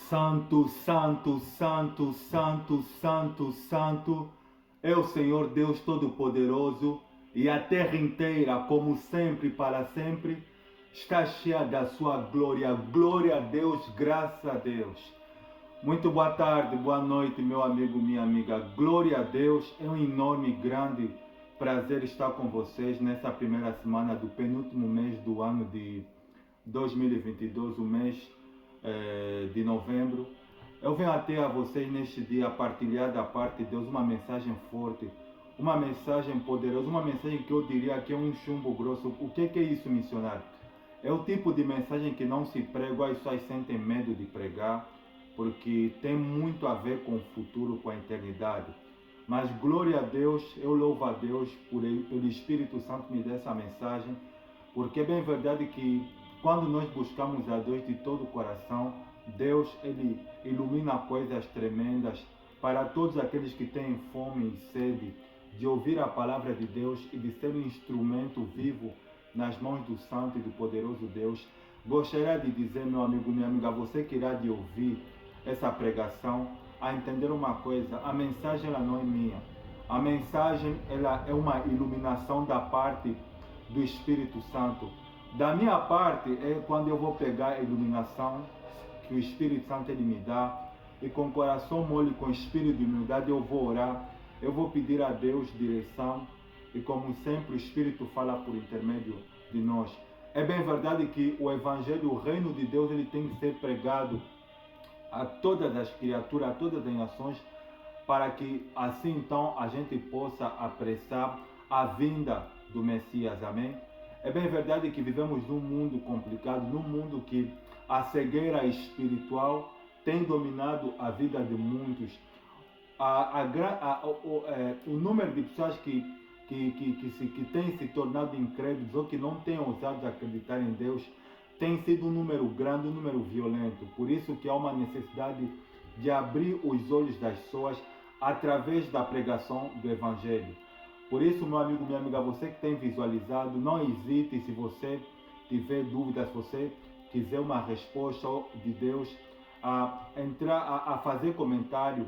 Santo, santo, santo, santo, santo, santo é o Senhor Deus Todo-Poderoso, e a terra inteira, como sempre, para sempre, está cheia da sua glória. Glória a Deus, graças a Deus. Muito boa tarde, boa noite, meu amigo, minha amiga. Glória a Deus, é um enorme, grande prazer estar com vocês nessa primeira semana do penúltimo mês do ano de 2022, o mês de novembro. Eu venho até a vocês neste dia partilhar da parte de Deus uma mensagem forte, uma mensagem poderosa, uma mensagem que eu diria que é um chumbo grosso. O que é isso, missionário? É o tipo de mensagem que não se prega, as pessoas sentem medo de pregar, porque tem muito a ver com o futuro, com a eternidade. Mas glória a Deus, eu louvo a Deus pelo Espírito Santo me dar essa mensagem, porque é bem verdade que quando nós buscamos a Deus de todo o coração, Deus ele ilumina coisas tremendas para todos aqueles que têm fome e sede de ouvir a palavra de Deus e de ser um instrumento vivo nas mãos do Santo e do poderoso Deus. Gostaria de dizer, meu amigo, minha amiga, você que irá de ouvir essa pregação, a entender uma coisa: a mensagem ela não é minha. A mensagem ela é uma iluminação da parte do Espírito Santo. Da minha parte é quando eu vou pegar a iluminação que o Espírito Santo ele me dá, e com o coração mole, com espírito de humildade, eu vou orar, eu vou pedir a Deus direção, e como sempre o Espírito fala por intermédio de nós. É bem verdade que o Evangelho, o reino de Deus, ele tem que ser pregado a todas as criaturas, a todas as nações, para que assim então a gente possa apressar a vinda do Messias, amém? É bem verdade que vivemos num mundo complicado, num mundo que a cegueira espiritual tem dominado a vida de muitos. O número de pessoas que têm se tornado incrédulos ou que não têm ousado acreditar em Deus tem sido um número grande, um número violento. Por isso que há uma necessidade de abrir os olhos das pessoas através da pregação do Evangelho. Por isso, meu amigo, minha amiga, você que tem visualizado, não hesite. Se você tiver dúvidas, se você quiser uma resposta de Deus, a entrar, a fazer comentário,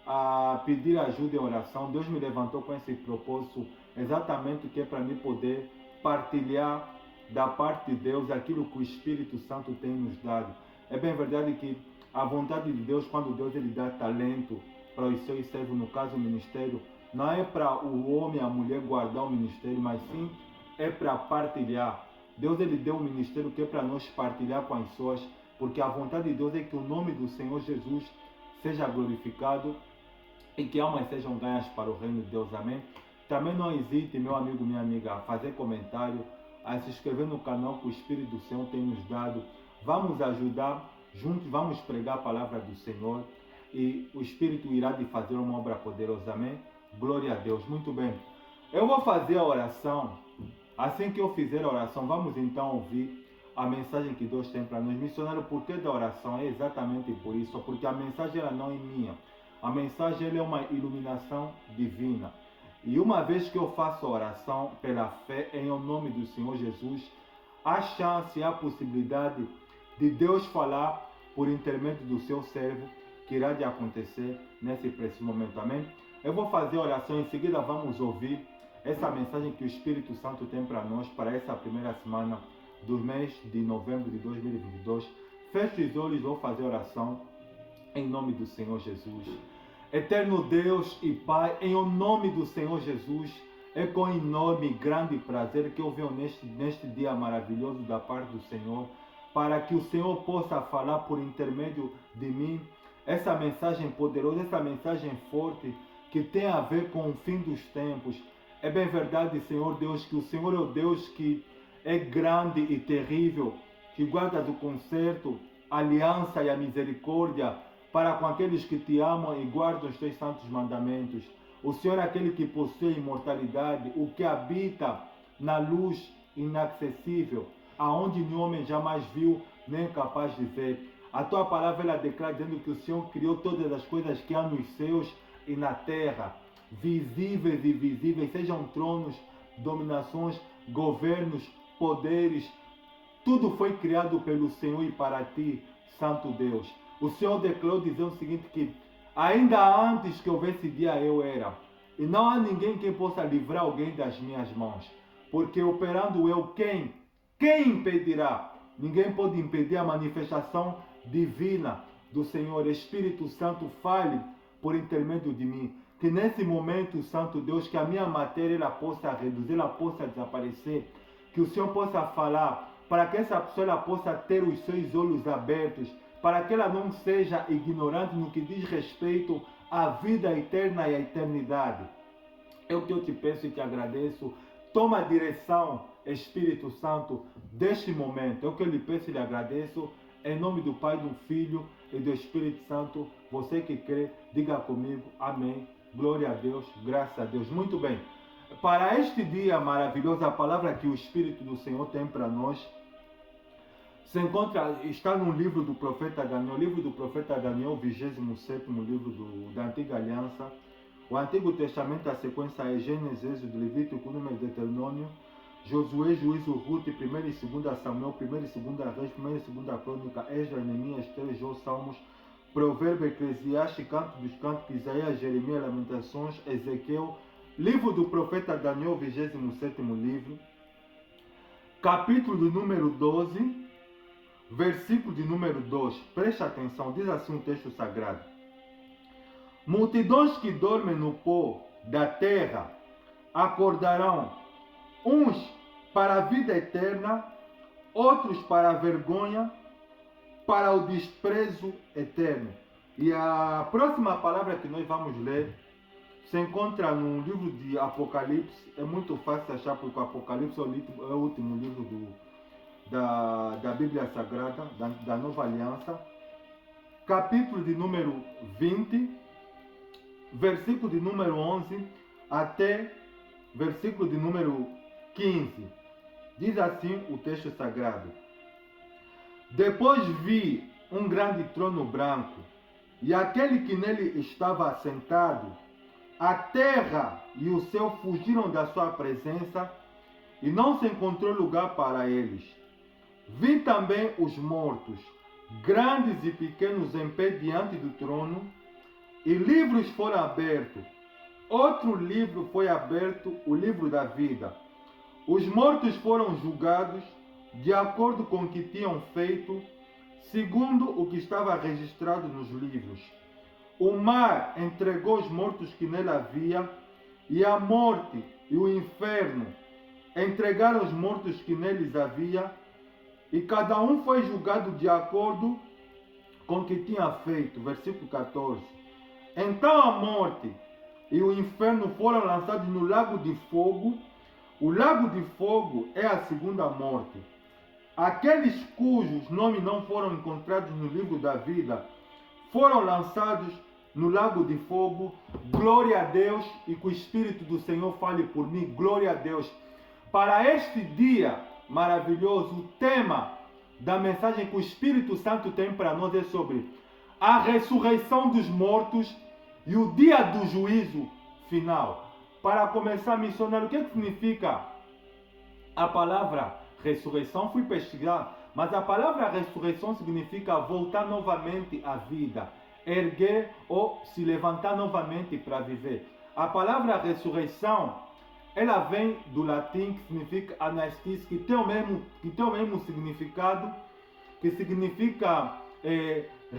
a pedir ajuda em oração. Deus me levantou com esse propósito, exatamente que é para mim poder partilhar da parte de Deus aquilo que o Espírito Santo tem nos dado. É bem verdade que a vontade de Deus, quando Deus ele dá talento para os seus servos, no caso o ministério, não é para o homem e a mulher guardar o ministério, mas sim é para partilhar. Deus ele deu um ministério que é para nós partilhar com as pessoas, porque a vontade de Deus é que o nome do Senhor Jesus seja glorificado e que almas sejam ganhas para o reino de Deus, amém? Também não hesite, meu amigo, minha amiga, a fazer comentário, a se inscrever no canal que o Espírito do Senhor tem nos dado. Vamos ajudar, juntos vamos pregar a palavra do Senhor, e o Espírito irá de fazer uma obra poderosa, amém? Glória a Deus. Muito bem, eu vou fazer a oração. Assim que eu fizer a oração, vamos então ouvir a mensagem que Deus tem para nós. Missionário, por que da oração? É exatamente por isso, porque a mensagem ela não é minha. A mensagem ela é uma iluminação divina. E uma vez que eu faço a oração pela fé em nome do Senhor Jesus, há chance, há possibilidade de Deus falar por intermédio do seu servo, que irá de acontecer nesse preciso momento, amém? Eu vou fazer a oração, em seguida vamos ouvir essa mensagem que o Espírito Santo tem para nós, para essa primeira semana do mês de novembro de 2022. Feche os olhos, vou fazer a oração em nome do Senhor Jesus. Eterno Deus e Pai, em nome do Senhor Jesus, é com enorme e grande prazer que eu venho neste dia maravilhoso da parte do Senhor, para que o Senhor possa falar por intermédio de mim essa mensagem poderosa, essa mensagem forte, que tem a ver com o fim dos tempos. É bem verdade, Senhor Deus, que o Senhor é o Deus que é grande e terrível, que guarda do concerto, a aliança e a misericórdia para com aqueles que te amam e guardam os teus santos mandamentos. O Senhor é aquele que possui imortalidade, o que habita na luz inacessível, aonde nenhum homem jamais viu, nem é capaz de ver. A tua palavra ela declara dizendo que o Senhor criou todas as coisas que há nos céus e na terra, visíveis e invisíveis, sejam tronos, dominações, governos, poderes. Tudo foi criado pelo Senhor e para ti, Santo Deus. o Senhor declarou dizendo o seguinte, que ainda antes que houvesse dia eu era. E não há ninguém que possa livrar alguém das minhas mãos. Porque operando eu, quem impedirá? Ninguém pode impedir a manifestação divina do Senhor. Espírito Santo, fale por intermédio de mim. Que nesse momento, Santo Deus, que a minha matéria ela possa reduzir, ela possa desaparecer. Que o Senhor possa falar, para que essa pessoa ela possa ter os seus olhos abertos, para que ela não seja ignorante no que diz respeito à vida eterna e à eternidade. É o que eu te peço e te agradeço. Toma a direção, Espírito Santo, deste momento. É o que eu lhe peço e lhe agradeço. Em nome do Pai, do Filho e do Espírito Santo. Você que crê, diga comigo. Amém. Glória a Deus. Graças a Deus. Muito bem. Para este dia maravilhoso, a palavra que o Espírito do Senhor tem para nós está no livro do profeta Daniel. O livro do profeta Daniel, 27º livro da Antiga Aliança. O Antigo Testamento, a sequência é Gênesis, Êxodo, Levítico, Números, Deuteronômio, Josué, Juízo, Ruth, 1 e 2 Samuel, 1 e 2 Reis, 1 e 2 Crônica, Esdras, Neemias, 3, Jó, Salmos, Provérbio, Eclesiastes, Canto dos Cantos, Isaías, Jeremias, Lamentações, Ezequiel, livro do profeta Daniel, 27º livro, capítulo do número 12, versículo de número 2. Preste atenção, diz assim o texto sagrado. Multidões que dormem no pó da terra acordarão, uns para a vida eterna, outros para a vergonha, para o desprezo eterno. E a próxima palavra que nós vamos ler se encontra no livro de Apocalipse. É muito fácil achar, porque o Apocalipse é o último livro da Bíblia Sagrada, da Nova Aliança. Capítulo de número 20. Versículo de número 11 até versículo de número 15. Diz assim o texto sagrado. Depois vi um grande trono branco, e aquele que nele estava assentado, a terra e o céu fugiram da sua presença, e não se encontrou lugar para eles. Vi também os mortos, grandes e pequenos, em pé diante do trono, e livros foram abertos. Outro livro foi aberto, o livro da vida. Os mortos foram julgados de acordo com o que tinham feito, segundo o que estava registrado nos livros. O mar entregou os mortos que nele havia, e a morte e o inferno entregaram os mortos que neles havia, e cada um foi julgado de acordo com o que tinha feito. Versículo 14. Então a morte e o inferno foram lançados no lago de fogo. O lago de fogo é a segunda morte. Aqueles cujos nomes não foram encontrados no livro da vida foram lançados no lago de fogo. Glória a Deus, e que o Espírito do Senhor fale por mim. Glória a Deus. Para este dia maravilhoso, o tema da mensagem que o Espírito Santo tem para nós é sobre a ressurreição dos mortos e o dia do juízo final. Para começar, missionário, o que significa a palavra ressurreição? Fui pesquisar, mas a palavra ressurreição significa voltar novamente à vida, erguer ou se levantar novamente para viver. A palavra ressurreição, ela vem do latim, que significa anastis, que tem o mesmo significado, que significa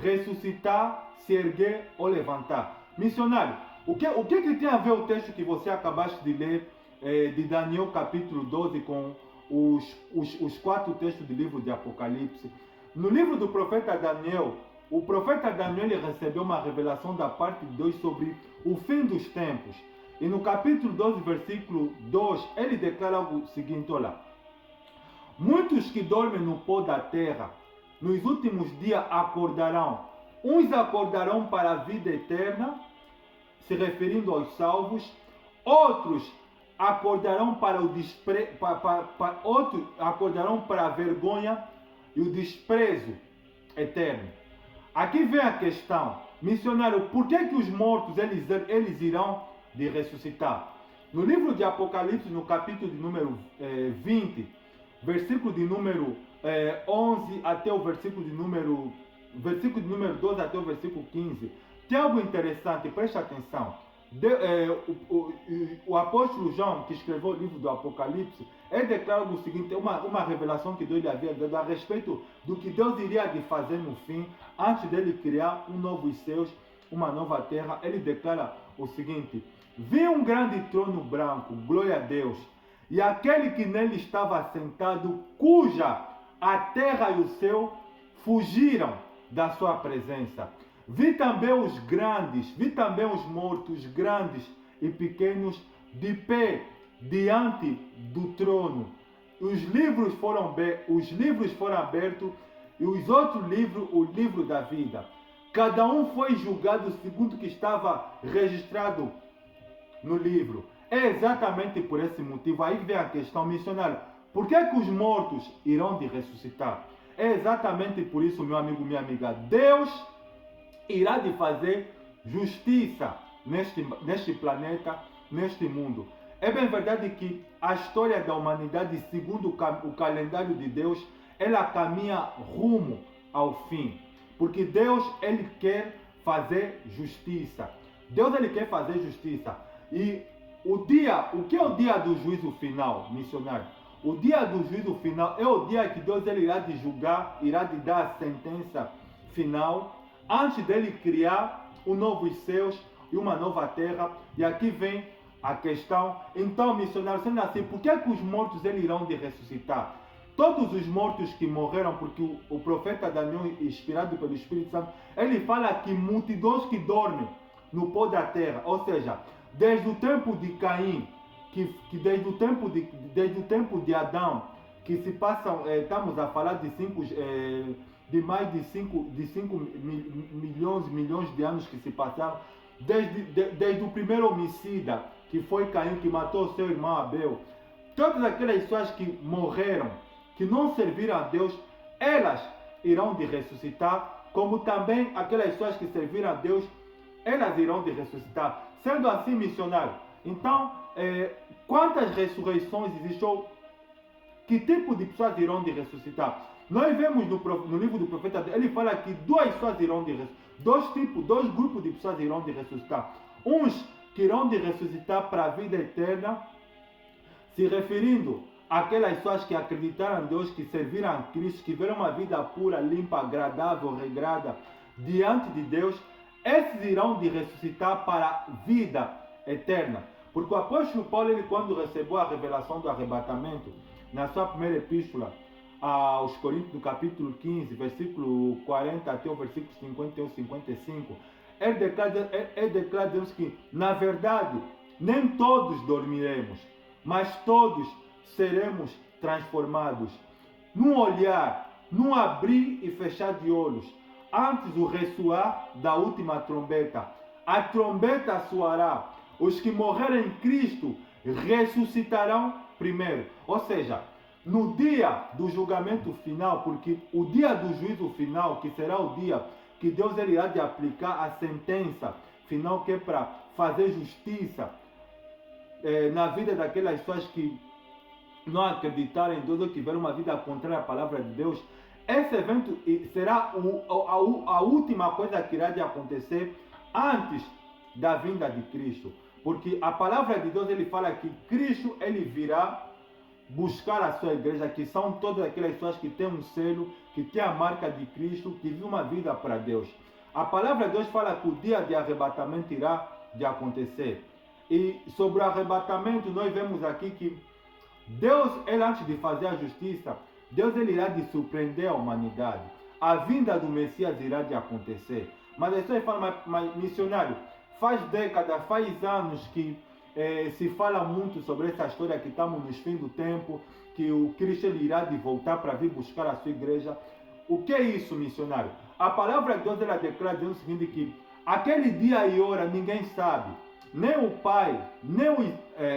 ressuscitar, se erguer ou levantar. Missionário, o que tem a ver o texto que você acabaste de ler, de Daniel capítulo 12, com os 4 textos do livro de Apocalipse? No livro do profeta Daniel, o profeta Daniel ele recebeu uma revelação da parte de Deus sobre o fim dos tempos. E no capítulo 12, versículo 2, ele declara o seguinte, olha: muitos que dormem no pó da terra, nos últimos dias acordarão. Uns acordarão para a vida eterna, se referindo aos salvos. Outros acordarão para o outros acordarão para a vergonha e o desprezo eterno. Aqui vem a questão, missionário, por que os mortos eles irão de ressuscitar? No livro de Apocalipse, no capítulo de número 20, versículo de número 11 até o versículo de número versículo de número 12 até o versículo 15, tem algo interessante, preste atenção. O apóstolo João, que escreveu o livro do Apocalipse, ele declara o seguinte, uma revelação que Deus lhe havia dado a respeito do que Deus iria de fazer no fim, antes dele criar um novo céus, uma nova terra. Ele declara o seguinte: vi um grande trono branco, glória a Deus, e aquele que nele estava sentado, cuja a terra e o céu fugiram da sua presença. Vi também os grandes, vi também os mortos, grandes e pequenos, de pé diante do trono. Os livros foram abertos, e os outros livros, o livro da vida. Cada um foi julgado segundo o que estava registrado no livro. É exatamente por esse motivo, aí vem a questão, missionário, por que os mortos irão de ressuscitar? É exatamente por isso, meu amigo, minha amiga, Deus irá de fazer justiça neste planeta, neste mundo. É bem verdade que a história da humanidade, segundo o calendário de Deus, ela caminha rumo ao fim. Porque Deus, ele quer fazer justiça. Deus, ele quer fazer justiça. E o que é o dia do juízo final, missionário? O dia do juízo final é o dia que Deus, ele irá de julgar, irá de dar a sentença final, antes dele criar um novo céus e uma nova terra. E aqui vem a questão, então, missionário, sendo assim, por que os mortos eles irão de ressuscitar? Todos os mortos que morreram, porque o profeta Daniel, inspirado pelo Espírito Santo, ele fala que multidões que dormem no pó da terra, ou seja, desde o tempo de Caim, desde o tempo de Adão, que se passam, estamos a falar de mais de 5 milhões de anos que se passaram, desde o primeiro homicida, que foi Caim, que matou seu irmão Abel. Todas aquelas pessoas que morreram, que não serviram a Deus, elas irão de ressuscitar, como também aquelas pessoas que serviram a Deus, elas irão de ressuscitar. Sendo assim, missionário, então, quantas ressurreições existem? Que tipo de pessoas irão de ressuscitar? Nós vemos no livro do profeta, ele fala que duas pessoas irão de ressuscitar, dois grupos de pessoas irão de ressuscitar. Uns que irão de ressuscitar para a vida eterna, se referindo àquelas pessoas que acreditaram em Deus, que serviram a Cristo, que viveram uma vida pura, limpa, agradável, regrada diante de Deus. Esses irão de ressuscitar para a vida eterna. Porque o apóstolo Paulo, ele, quando recebeu a revelação do arrebatamento, na sua primeira epístola aos Coríntios, no capítulo 15, versículo 40 até o versículo 51, 55, ele declara a Deus que, na verdade, nem todos dormiremos, mas todos seremos transformados num olhar, num abrir e fechar de olhos, antes do ressoar da última trombeta. A trombeta soará, os que morrerem em Cristo ressuscitarão primeiro. Ou seja, no dia do julgamento final, porque o dia do juízo final, que será o dia que Deus irá de aplicar a sentença final, que é para fazer justiça na vida daquelas pessoas que não acreditaram em Deus ou tiveram uma vida contrária à palavra de Deus. Esse evento será a última coisa que irá de acontecer antes da vinda de Cristo. Porque a palavra de Deus, ele fala que Cristo, ele virá buscar a sua igreja, que são todas aquelas pessoas que têm um selo, que têm a marca de Cristo, que vivem uma vida para Deus. A palavra de Deus fala que o dia de arrebatamento irá de acontecer. E sobre o arrebatamento, nós vemos aqui que Deus, ele, antes de fazer a justiça, Deus, ele irá de surpreender a humanidade. A vinda do Messias irá de acontecer. Mas as pessoas falam, mas missionário, faz décadas, faz anos que se fala muito sobre essa história, que estamos nos fins do tempo, que o Cristo, ele irá de voltar para vir buscar a sua igreja. O que é isso, missionário? A palavra de Deus, ela declara o seguinte, que aquele dia e hora ninguém sabe, nem o Pai,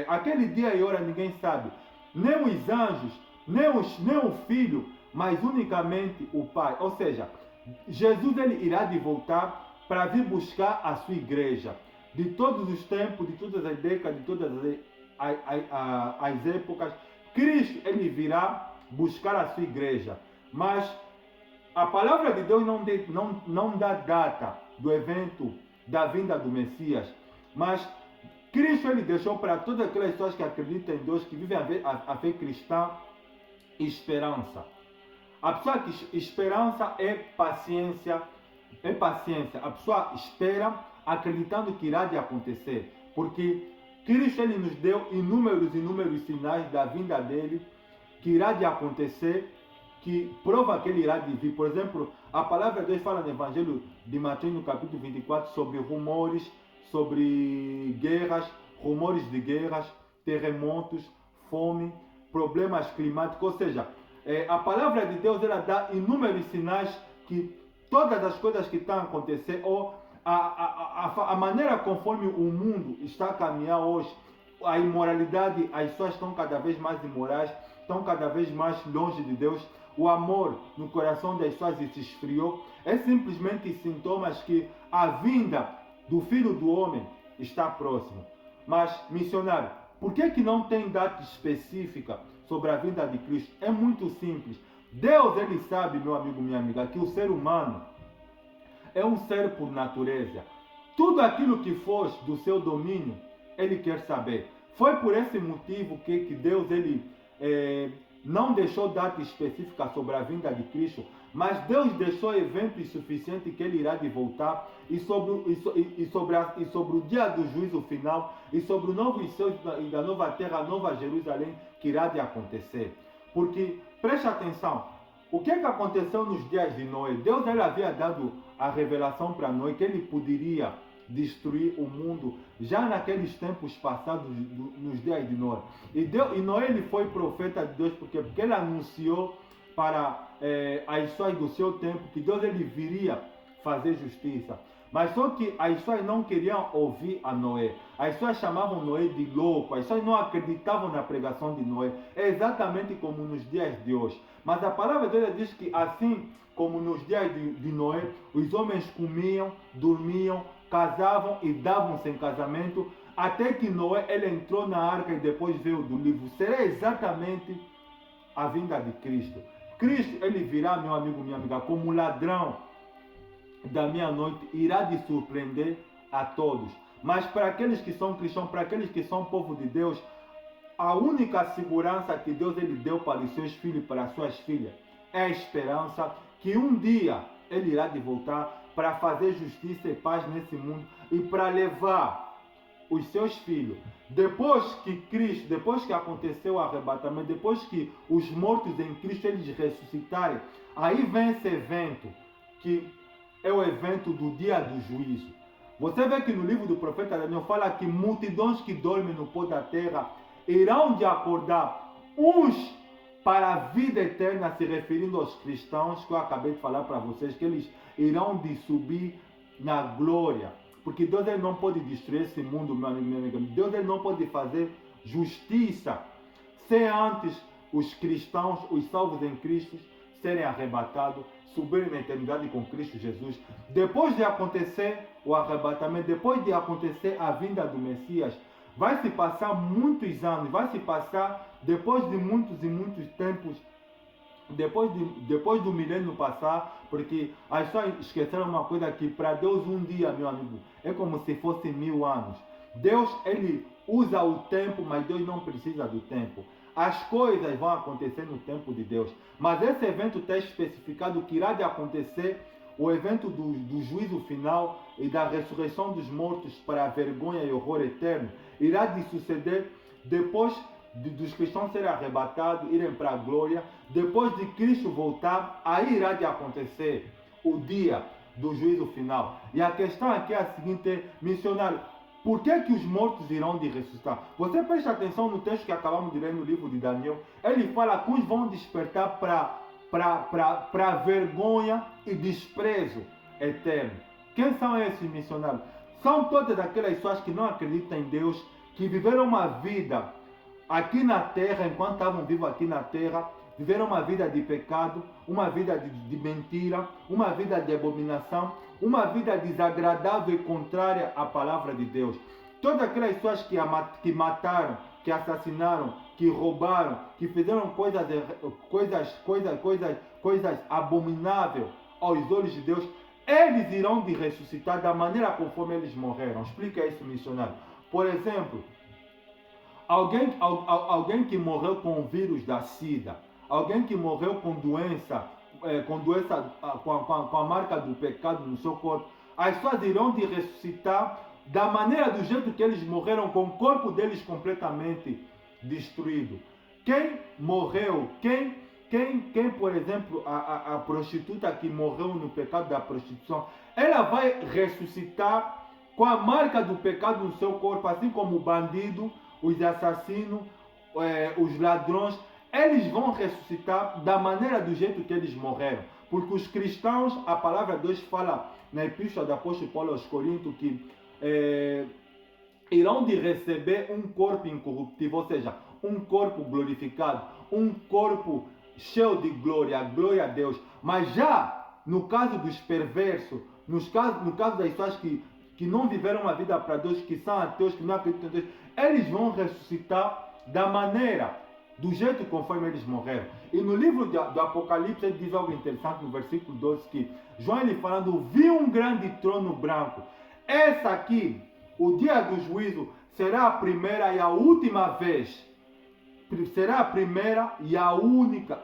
aquele dia e hora ninguém sabe, nem os anjos, nem o Filho, mas unicamente o Pai. Ou seja, Jesus, ele irá de voltar para vir buscar a sua igreja. De todos os tempos, de todas as décadas, de todas as épocas, Cristo, ele virá buscar a sua igreja. Mas a palavra de Deus não dá data do evento da vinda do Messias, mas Cristo ele deixou para todas aquelas pessoas que acreditam em Deus, que vivem a fé cristã, esperança. A pessoa que esperança é paciência, A pessoa espera acreditando que irá de acontecer, porque Cristo ele nos deu inúmeros sinais da vinda dele, que irá de acontecer, que prova que ele irá de vir. Por exemplo, a palavra de Deus fala no Evangelho de Mateus, no capítulo 24, sobre rumores, sobre guerras, rumores de guerras, terremotos, fome, problemas climáticos. Ou seja, a palavra de Deus ela dá inúmeros sinais que todas as coisas que estão a acontecer, ou a maneira conforme o mundo está a caminhar hoje, a imoralidade, as pessoas estão cada vez mais imorais, estão cada vez mais longe de Deus, o amor no coração das pessoas se esfriou, é simplesmente sintomas que a vinda do Filho do Homem está próximo. Mas, missionário, por que não tem data específica sobre a vinda de Cristo? É muito simples. Deus, ele sabe, meu amigo, minha amiga, que o ser humano é um ser por natureza. Tudo aquilo que foge do seu domínio, ele quer saber. Foi por esse motivo que Deus ele, não deixou data específica sobre a vinda de Cristo, mas Deus deixou eventos suficientes que ele irá de voltar, e sobre o dia do juízo final, e sobre o novo céu e da nova terra, a nova Jerusalém, que irá de acontecer. Porque, preste atenção, o que aconteceu nos dias de Noé? Deus ele havia dado a revelação para Noé que ele poderia destruir o mundo já naqueles tempos passados, nos dias de Noé. E Noé ele foi profeta de Deus porque ele anunciou para as pessoas do seu tempo que Deus ele viria fazer justiça. Mas só que as pessoas não queriam ouvir a Noé. As pessoas chamavam Noé de louco. As pessoas não acreditavam na pregação de Noé. É exatamente como nos dias de hoje. Mas a palavra de Deus diz que assim como nos dias de Noé, os homens comiam, dormiam, casavam e davam-se em casamento, até que Noé ele entrou na arca e depois veio do livro. Será exatamente a vinda de Cristo. Cristo ele virá, meu amigo, minha amiga, como ladrão da meia-noite, irá de surpreender a todos. Mas para aqueles que são cristãos, para aqueles que são povo de Deus, a única segurança que Deus ele deu para os seus filhos e para as suas filhas é a esperança que um dia ele irá de voltar para fazer justiça e paz nesse mundo e para levar os seus filhos. Depois que aconteceu o arrebatamento, depois que os mortos em Cristo eles ressuscitarem, aí vem esse evento que é o evento do dia do juízo. Você vê que no livro do profeta Daniel fala que multidões que dormem no pó da terra irão de acordar, uns para a vida eterna, se referindo aos cristãos, que eu acabei de falar para vocês, que eles irão de subir na glória. Porque Deus ele não pode destruir esse mundo, meu amigo, minha amiga. Deus ele não pode fazer justiça sem antes os cristãos, os salvos em Cristo, serem arrebatados, subirem na eternidade com Cristo Jesus. Depois de acontecer o arrebatamento, depois de acontecer a vinda do Messias, vai se passar muitos anos, vai se passar depois de muitos e muitos tempos, depois do milênio passar, porque as pessoas esqueceram uma coisa que para Deus um dia, meu amigo, é como se fosse 1000 anos. Deus ele usa o tempo, mas Deus não precisa do tempo. As coisas vão acontecer no tempo de Deus. Mas esse evento está especificado que irá de acontecer o evento do juízo final e da ressurreição dos mortos para a vergonha e horror eterno. Irá de suceder depois dos cristãos serem arrebatados, irem para a glória. Depois de Cristo voltar, aí irá de acontecer o dia do juízo final. E a questão aqui é a seguinte, missionário, por que os mortos irão de ressuscitar? Você presta atenção no texto que acabamos de ler no livro de Daniel. Ele fala que uns vão despertar para vergonha e desprezo eterno. Quem são esses missionários? São todas aquelas pessoas que não acreditam em Deus, que viveram uma vida aqui na terra, enquanto estavam vivos aqui na terra, viveram uma vida de pecado, uma vida de mentira, uma vida de abominação, uma vida desagradável e contrária à palavra de Deus. Todas aquelas pessoas que mataram, que assassinaram, que roubaram, que fizeram coisas abomináveis aos olhos de Deus, eles irão de ressuscitar da maneira conforme eles morreram. Explica isso, missionário. Por exemplo, alguém que morreu com o vírus da SIDA, alguém que morreu com a marca do pecado no seu corpo, as pessoas irão de ressuscitar da maneira, do jeito que eles morreram, com o corpo deles completamente destruído. Quem morreu, por exemplo, a prostituta que morreu no pecado da prostituição, ela vai ressuscitar com a marca do pecado no seu corpo, assim como o bandido, os assassinos, os ladrões, eles vão ressuscitar da maneira, do jeito que eles morreram. Porque os cristãos, a palavra de Deus fala na epístola do apóstolo Paulo aos Coríntios que irão de receber um corpo incorruptível, ou seja, um corpo glorificado, um corpo cheio de glória, glória a Deus. Mas já no caso dos perversos, no caso das pessoas que não viveram uma vida para Deus, que são ateus, que não acreditam em Deus, eles vão ressuscitar da maneira, do jeito conforme eles morreram. E no livro do Apocalipse ele diz algo interessante no versículo 12, que João, ele falando, viu um grande trono branco. Essa aqui, o dia do juízo, será a primeira e a última vez. Será a primeira e a única,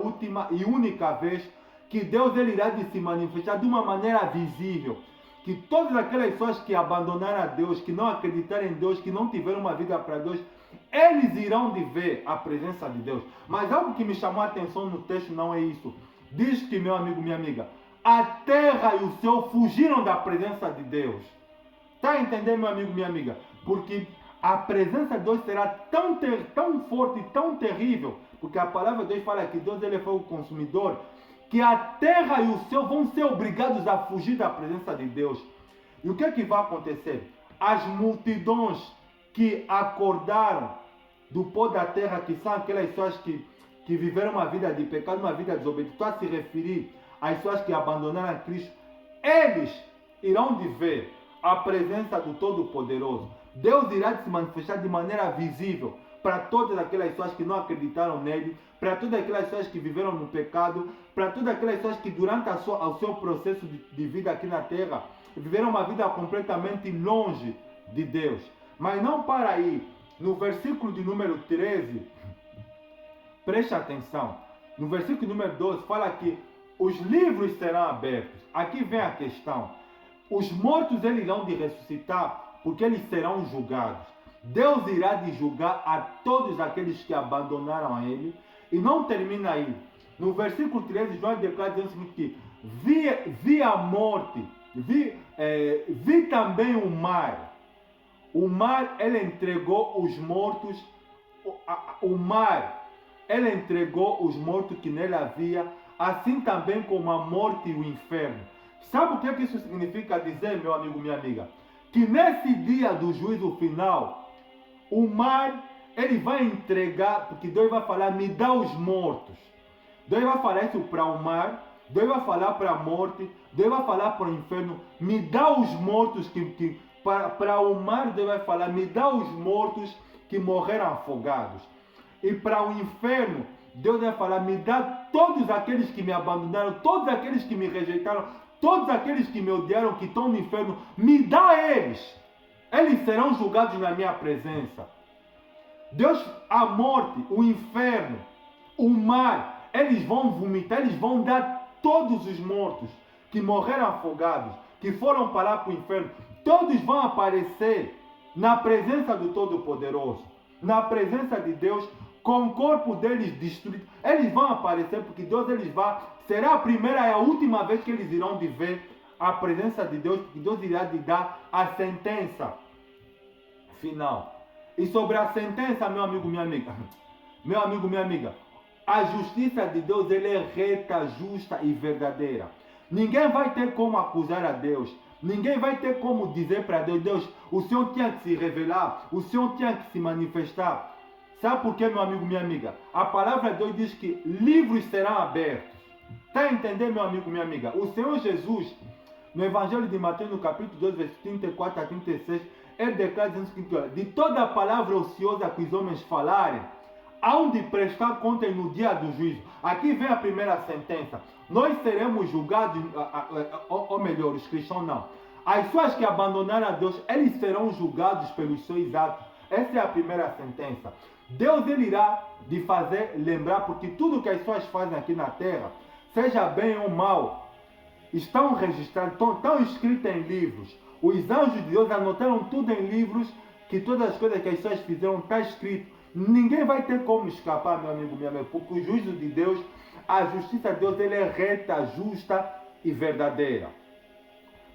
última e única vez que Deus ele irá de se manifestar de uma maneira visível. Que todas aquelas pessoas que abandonaram a Deus, que não acreditaram em Deus, que não tiveram uma vida para Deus, eles irão de ver a presença de Deus. Mas algo que me chamou a atenção no texto não é isso. Diz que, meu amigo, minha amiga, a terra e o céu fugiram da presença de Deus. Está a entender, meu amigo, minha amiga? Porque a presença de Deus será tão forte e tão terrível, porque a palavra de Deus fala que Deus ele foi o consumidor, que a terra e o céu vão ser obrigados a fugir da presença de Deus. E o que é que vai acontecer? As multidões que acordaram do pó da terra, que são aquelas pessoas que viveram uma vida de pecado, uma vida desobediente, estou a se referir às pessoas que abandonaram a Cristo, eles irão de ver a presença do Todo-Poderoso. Deus irá se manifestar de maneira visível para todas aquelas pessoas que não acreditaram nele, para todas aquelas pessoas que viveram no pecado, para todas aquelas pessoas que durante o seu processo de vida aqui na terra, viveram uma vida completamente longe de Deus. Mas não para aí. No versículo de número 13, preste atenção. No versículo número 12, fala que os livros serão abertos. Aqui vem a questão. Os mortos eles irão de ressuscitar porque eles serão julgados. Deus irá de julgar a todos aqueles que abandonaram a Ele. E não termina aí. No versículo 13, João declara dizendo o seguinte, que vi a morte, vi também o mar. O mar, ele entregou os mortos, o mar, ele entregou os mortos que nele havia, assim também como a morte e o inferno. Sabe o que é que isso significa dizer, meu amigo, minha amiga? Que nesse dia do juízo final, o mar, ele vai entregar, porque Deus vai falar, me dá os mortos. Deus vai falar isso para o mar, Deus vai falar para a morte, Deus vai falar para o inferno, me dá os mortos para o mar, Deus vai falar, me dá os mortos que morreram afogados. E para o inferno, Deus vai falar, me dá todos aqueles que me abandonaram, todos aqueles que me rejeitaram, todos aqueles que me odiaram, que estão no inferno, me dá eles. Eles serão julgados na minha presença. Deus, a morte, o inferno, o mar, eles vão vomitar, eles vão dar todos os mortos que morreram afogados, que foram parar para o inferno, todos vão aparecer na presença do Todo-Poderoso, na presença de Deus, com o corpo deles destruído. Eles vão aparecer porque Deus será a primeira e a última vez que eles irão de ver a presença de Deus, porque Deus irá de dar a sentença final. E sobre a sentença, meu amigo, minha amiga, a justiça de Deus ela é reta, justa e verdadeira. Ninguém vai ter como acusar a Deus. Ninguém vai ter como dizer para Deus, Deus, o Senhor tinha que se revelar, o Senhor tinha que se manifestar. Sabe por quê, meu amigo, minha amiga? A palavra de Deus diz que livros serão abertos. Está a entender, meu amigo, minha amiga? O Senhor Jesus, no Evangelho de Mateus, no capítulo 2, versículos 34 a 36, ele declara dizendo o seguinte, olha, de toda a palavra ociosa que os homens falarem, hão de prestar conta no dia do juízo. Aqui vem a primeira sentença. Nós seremos julgados, ou melhor, os cristãos não. As pessoas que abandonaram a Deus, eles serão julgados pelos seus atos. Essa é a primeira sentença. Deus ele irá de fazer lembrar, porque tudo que as pessoas fazem aqui na terra, seja bem ou mal, estão registrados, estão escritos em livros. Os anjos de Deus anotaram tudo em livros, que todas as coisas que as pessoas fizeram está escrito. Ninguém vai ter como escapar, meu amigo, minha amiga, porque o juízo de Deus, a justiça de Deus, ele é reta, justa e verdadeira.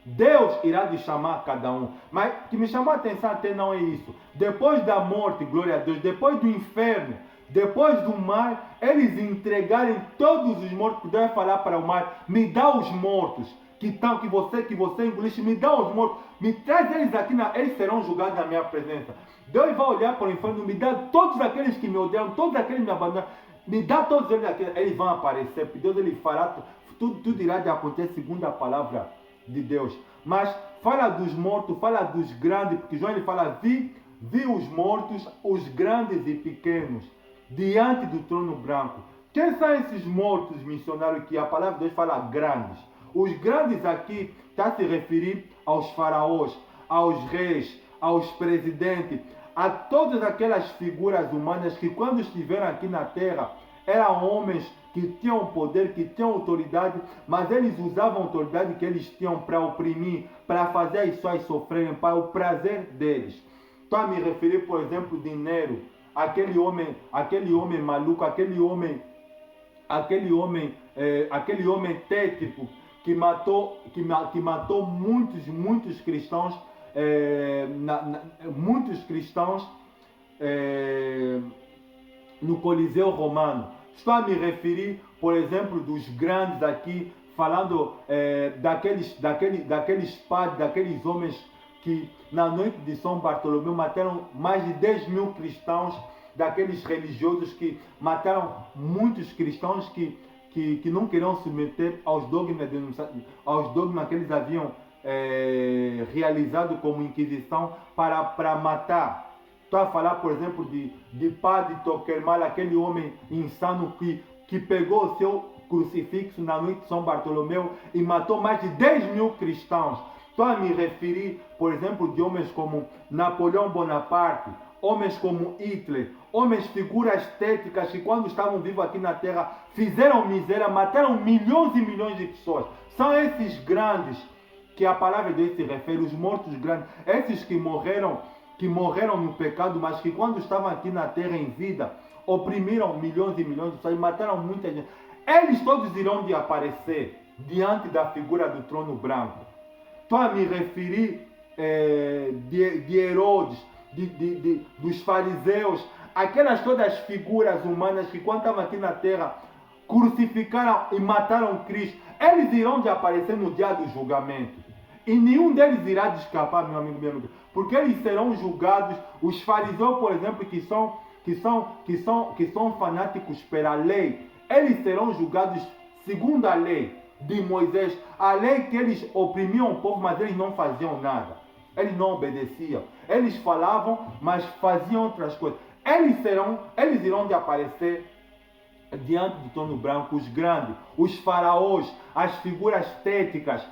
Deus irá de chamar cada um. Mas o que me chamou a atenção até não é isso. Depois da morte, glória a Deus, depois do inferno, depois do mar, eles entregarem todos os mortos. Deus vai falar para o mar: me dá os mortos que você engoliste, me dá os mortos, me traz eles aqui, eles serão julgados na minha presença. Deus vai olhar para o inferno, me dá todos aqueles que me odeiam, todos aqueles que me abandonam, me dá todos eles aqui, eles vão aparecer, porque Deus ele fará, tudo irá de acontecer segundo a palavra de Deus. Mas fala dos mortos, fala dos grandes, porque João ele fala: vi os mortos, os grandes e pequenos, diante do trono branco. Quem são esses mortos, missionários, que a palavra de Deus fala grandes? Os grandes aqui está a se referir aos faraós, aos reis, aos presidentes, a todas aquelas figuras humanas que quando estiveram aqui na terra, eram homens que tinham poder, que tinham autoridade, mas eles usavam a autoridade que eles tinham para oprimir, para fazer as pessoas sofrerem, para o prazer deles. Estou a me referir, por exemplo, de Nero, aquele homem maluco, aquele homem tétrico, que matou muitos cristãos, no Coliseu Romano. Estou a me referir, por exemplo, dos grandes aqui, falando daqueles padres, daqueles homens que na noite de São Bartolomeu mataram mais de 10 mil cristãos, daqueles religiosos que mataram muitos cristãos que não queriam se meter aos dogmas que eles haviam realizado como Inquisição para matar. Estou a falar, por exemplo, de Padre Toquermal, aquele homem insano que pegou o seu crucifixo na noite de São Bartolomeu e matou mais de 10 mil cristãos. Estou a me referir, por exemplo, de homens como Napoleão Bonaparte, homens como Hitler, homens figuras tétricas que quando estavam vivos aqui na terra fizeram miséria, mataram milhões e milhões de pessoas. São esses grandes que a palavra de Deus se refere, os mortos grandes, esses que morreram no pecado, mas que quando estavam aqui na terra em vida, oprimiram milhões e milhões de pessoas e mataram muita gente. Eles todos irão de aparecer diante da figura do trono branco. Estou a me referir de Herodes, dos fariseus, aquelas todas figuras humanas que quando estavam aqui na terra crucificaram e mataram Cristo. Eles irão de aparecer no dia do julgamento. E nenhum deles irá de escapar, meu amigo, minha amiga, porque eles serão julgados. Os fariseus, por exemplo, que são fanáticos pela lei, eles serão julgados segundo a lei de Moisés, a lei que eles oprimiam o povo, mas eles não faziam nada. Eles não obedeciam. Eles falavam, mas faziam outras coisas. Eles irão de aparecer diante do trono branco, os grandes, os faraós, as figuras tétricas,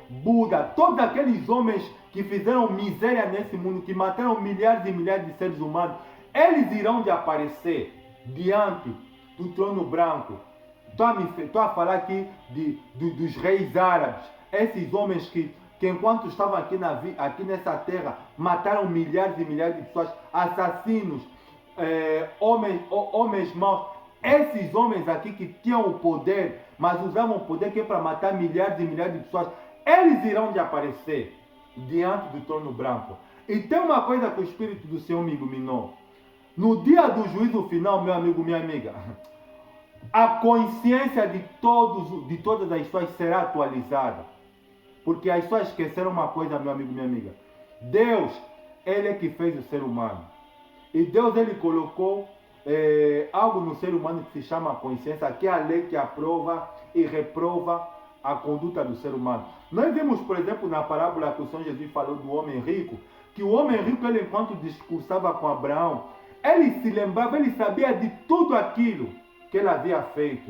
Buda, todos aqueles homens que fizeram miséria nesse mundo, que mataram milhares e milhares de seres humanos, eles irão de aparecer diante do trono branco. Estou a falar aqui dos reis árabes, esses homens que enquanto estavam aqui nessa terra, mataram milhares e milhares de pessoas, assassinos, homens maus. Esses homens aqui que tinham o poder, mas usavam o poder que é para matar milhares e milhares de pessoas, eles irão de aparecer diante do trono branco. E tem uma coisa que o Espírito do Senhor me iluminou. No dia do juízo final, meu amigo, minha amiga, a consciência de todas as pessoas será atualizada. Porque as pessoas esqueceram uma coisa, meu amigo, minha amiga. Deus, Ele é que fez o ser humano. E Deus, Ele colocou algo no ser humano que se chama consciência, que é a lei que aprova e reprova a conduta do ser humano. Nós vimos, por exemplo, na parábola que o Senhor Jesus falou do homem rico, que o homem rico, ele enquanto discursava com Abraão, Ele se lembrava, ele sabia de tudo aquilo que ele havia feito.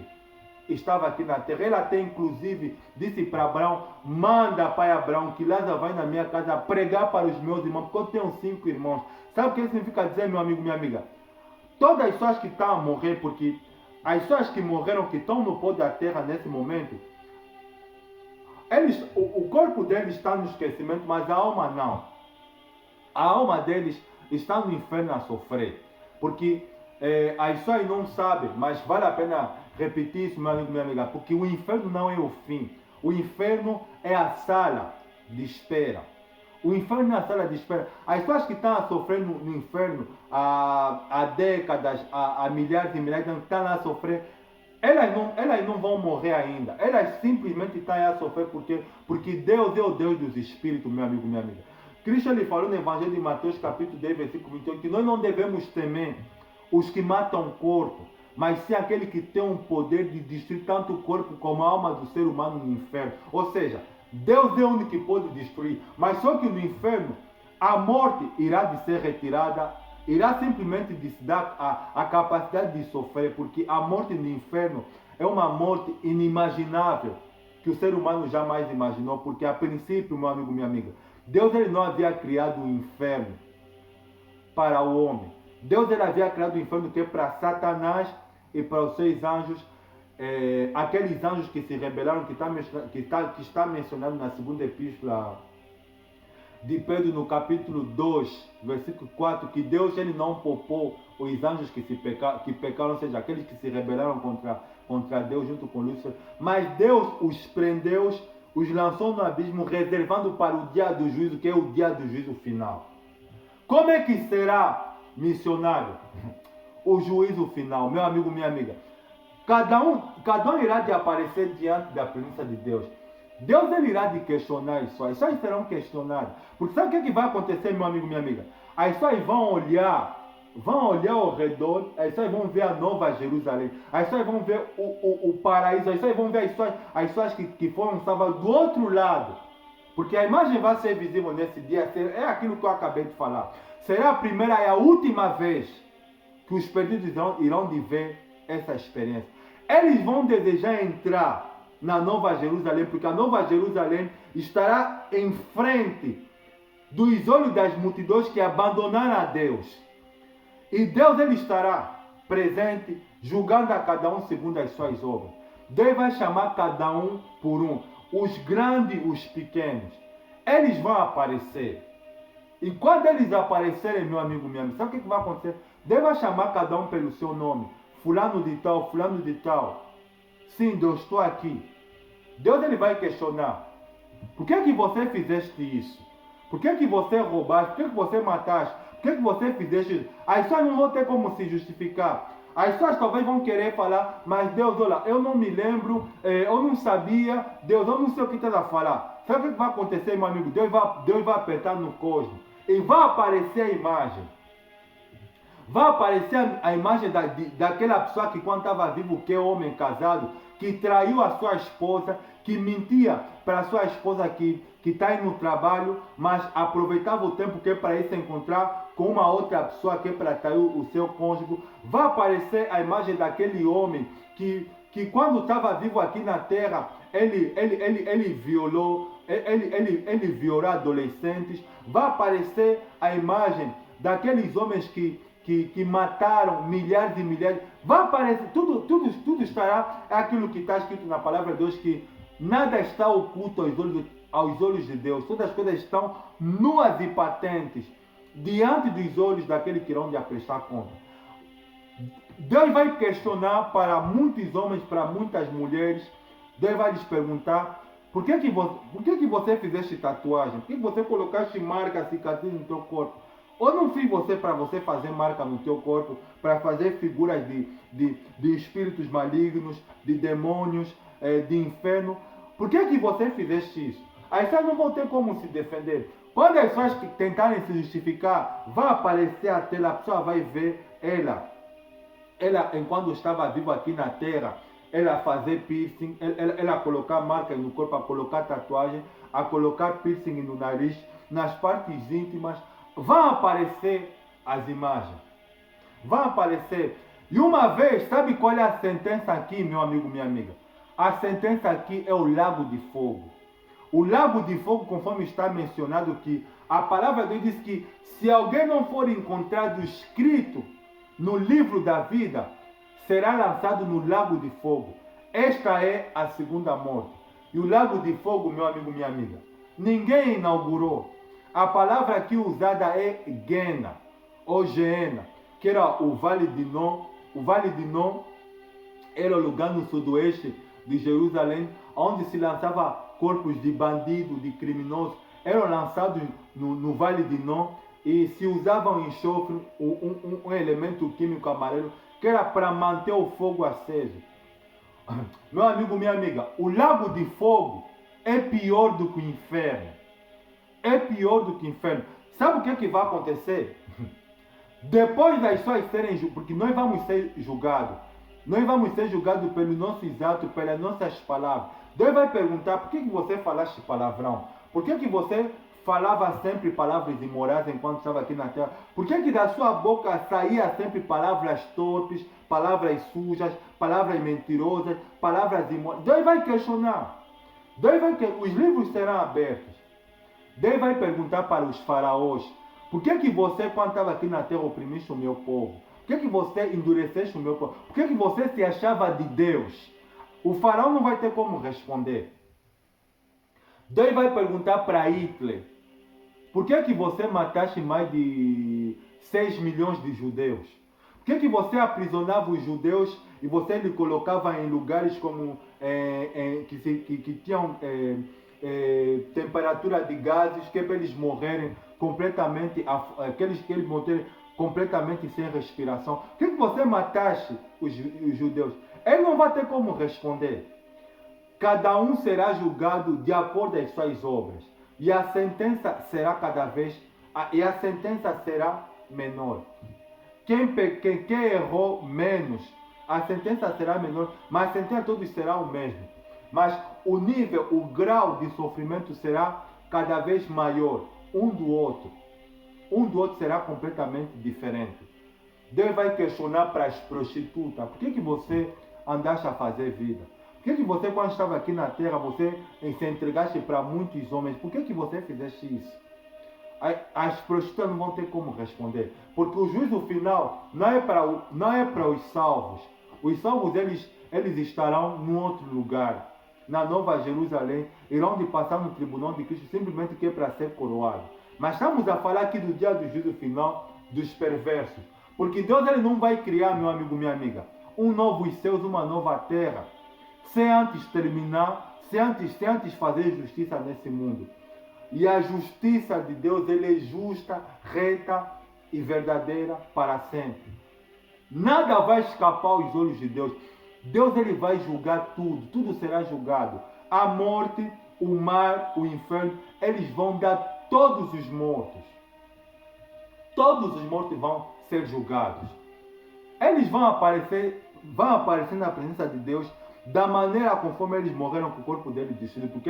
Estava aqui na terra. Ele até inclusive disse para Abraão: manda, pai Abraão, que Lázaro vai na minha casa pregar para os meus irmãos, porque eu tenho 5 irmãos. Sabe o que significa dizer, meu amigo, minha amiga? Todas as pessoas que estão a morrer, porque as pessoas que morreram, que estão no pó da terra nesse momento, o corpo deles está no esquecimento, mas a alma não. A alma deles está no inferno a sofrer. Porque as pessoas não sabem, mas vale a pena repetir isso, meu amigo, minha amiga, porque o inferno não é o fim. O inferno é a sala de espera. O inferno é a sala de espera. As pessoas que estão a sofrer no inferno há décadas, há milhares e milhares de anos, que estão lá a sofrer, elas não vão morrer ainda. Elas simplesmente estão a sofrer porque Deus é o Deus dos espíritos, meu amigo, minha amiga. Cristo ele falou no Evangelho de Mateus, capítulo 10, versículo 28, que nós não devemos temer os que matam o corpo, mas sim aquele que tem um poder de destruir tanto o corpo como a alma do ser humano no inferno. Ou seja, Deus é o único que pode destruir, mas só que no inferno a morte irá de ser retirada, irá simplesmente de se dar a capacidade de sofrer, porque a morte no inferno é uma morte inimaginável, que o ser humano jamais imaginou, porque a princípio, meu amigo, minha amiga, Deus ele não havia criado o inferno para o homem. Deus ele havia criado o inferno que é para Satanás e para os seus anjos, aqueles anjos que se rebelaram, que está mencionado na segunda epístola de Pedro, no capítulo 2, versículo 4, que Deus ele não poupou os anjos que pecaram, ou seja, aqueles que se rebelaram contra Deus junto com Lúcifer, mas Deus os prendeu, os lançou no abismo, reservando para o dia do juízo, que é o dia do juízo final. Como é que será, missionário, o juízo final? Meu amigo, minha amiga, cada um irá de aparecer diante da presença de Deus. Deus ele irá de questionar isso. As pessoas serão questionadas. Porque sabe o que vai acontecer, meu amigo, minha amiga? As pessoas vão olhar ao redor, as pessoas vão ver a Nova Jerusalém, as pessoas vão ver o paraíso, as pessoas vão ver as pessoas que foram salvas do outro lado. Porque a imagem vai ser visível nesse dia, é aquilo que eu acabei de falar. Será a primeira e a última vez que os perdidos irão de ver essa experiência. Eles vão desejar entrar na Nova Jerusalém, porque a Nova Jerusalém estará em frente dos olhos das multidões que abandonaram a Deus. E Deus ele estará presente, julgando a cada um segundo as suas obras. Deus vai chamar cada um por um, os grandes e os pequenos. Eles vão aparecer. E quando eles aparecerem, meu amigo, minha amiga, sabe o que vai acontecer? Deus vai chamar cada um pelo seu nome. Fulano de tal, fulano de tal. Sim, Deus, estou aqui. Deus ele vai questionar. Por que você fizeste isso? Por que você roubaste? Por que você mataste? Por que você fizeste isso? As pessoas não vão ter como se justificar. As pessoas talvez vão querer falar, mas Deus, olha, eu não me lembro, eu não sabia, Deus, eu não sei o que está a falar. Sabe o que vai acontecer, meu amigo? Deus vai apertar no cosmo e vai aparecer a imagem. Vai aparecer a imagem daquela pessoa que quando estava vivo, que é homem casado, que traiu a sua esposa, que mentia para a sua esposa que está aí no trabalho, mas aproveitava o tempo que é para ir se encontrar com uma outra pessoa que é para trair o seu cônjuge. Vai aparecer a imagem daquele homem que quando estava vivo aqui na terra, ele violou adolescentes. Vai aparecer a imagem daqueles homens que mataram milhares e milhares. Vai aparecer, tudo estará, é aquilo que está escrito na palavra de Deus, que nada está oculto aos olhos de Deus. Todas as coisas estão nuas e patentes diante dos olhos daquele que irão lhe prestar conta. Deus vai questionar para muitos homens, para muitas mulheres. Deus vai lhes perguntar: por que você fizeste tatuagem? Por que você colocaste marcas, cicatrizes no teu corpo? Ou não fiz você para você fazer marca no teu corpo, para fazer figuras de espíritos malignos, de demônios, de inferno? Por que você fizeste isso? As pessoas não vão ter como se defender. Quando as pessoas tentarem se justificar, vai aparecer a tela, a pessoa vai ver ela enquanto estava viva aqui na terra, ela fazer piercing, ela colocar marcas no corpo, a colocar tatuagem, a colocar piercing no nariz, nas partes íntimas. Vão aparecer as imagens. vão aparecer. E uma vez, sabe qual é a sentença aqui, meu amigo, minha amiga? A sentença aqui é o lago de fogo. O lago de fogo, conforme está mencionado que a palavra de Deus diz que se alguém não for encontrado escrito no livro da vida, será lançado no lago de fogo. Esta é a segunda morte. E o lago de fogo, meu amigo, minha amiga, ninguém inaugurou. A palavra aqui usada é Gena, ou Geena, que era o Vale de Non. O Vale de Non era o lugar no sudoeste de Jerusalém, onde se lançava corpos de bandidos, de criminosos, eram lançados no Vale de Non e se usavam enxofre, um elemento químico amarelo, que era para manter o fogo aceso. Meu amigo, minha amiga, o lago de fogo é pior do que o inferno. É pior do que o inferno. Sabe o que vai acontecer? Depois das pessoas serem julgadas, porque nós vamos ser julgados. Nós vamos ser julgados pelos nossos atos, pelas nossas palavras. Deus vai perguntar, por que você falaste palavrão? Por que você falava sempre palavras imorais enquanto estava aqui na terra? Por que da sua boca saía sempre palavras torpes, palavras sujas, palavras mentirosas, palavras imorais? Deus vai questionar. Os livros serão abertos. Deus vai perguntar para os faraós, por que você, quando estava aqui na terra, oprimiste o meu povo? Por que você endureceste o meu povo? Por que você se achava de Deus? O faraó não vai ter como responder. Deus vai perguntar para Hitler, por que você mataste mais de 6 milhões de judeus? Por que você aprisionava os judeus e você lhe colocava em lugares como que tinham temperatura de gases, que é para eles morrerem completamente, aqueles que eles morrerem completamente sem respiração? Por que você mataste os judeus? Ele não vai ter como responder. Cada um será julgado de acordo com as suas obras. E a sentença será a sentença será menor. Quem errou menos, a sentença será menor, mas a sentença todos será o mesmo. Mas o nível, o grau de sofrimento será cada vez maior, um do outro. Um do outro será completamente diferente. Deus vai questionar para as prostitutas, por que você andaste a fazer vida? Por que você, quando estava aqui na terra, você se entregaste para muitos homens? Por que você fizeste isso? As prostitutas não vão ter como responder, porque o juízo final não é para os salvos. Os salvos, eles estarão num outro lugar, na Nova Jerusalém, irão de passar no tribunal de Cristo, simplesmente que é para ser coroado. Mas estamos a falar aqui do dia do juízo final dos perversos, porque Deus ele não vai criar, meu amigo, minha amiga, um novo céus, uma nova terra, sem antes terminar, sem antes fazer justiça nesse mundo. E a justiça de Deus, ele é justa, reta e verdadeira para sempre. Nada vai escapar aos olhos de Deus. Deus ele vai julgar tudo, tudo será julgado. A morte, o mar, o inferno, eles vão dar todos os mortos. Todos os mortos vão ser julgados. Eles vão aparecer na presença de Deus da maneira conforme eles morreram com o corpo deles destruído.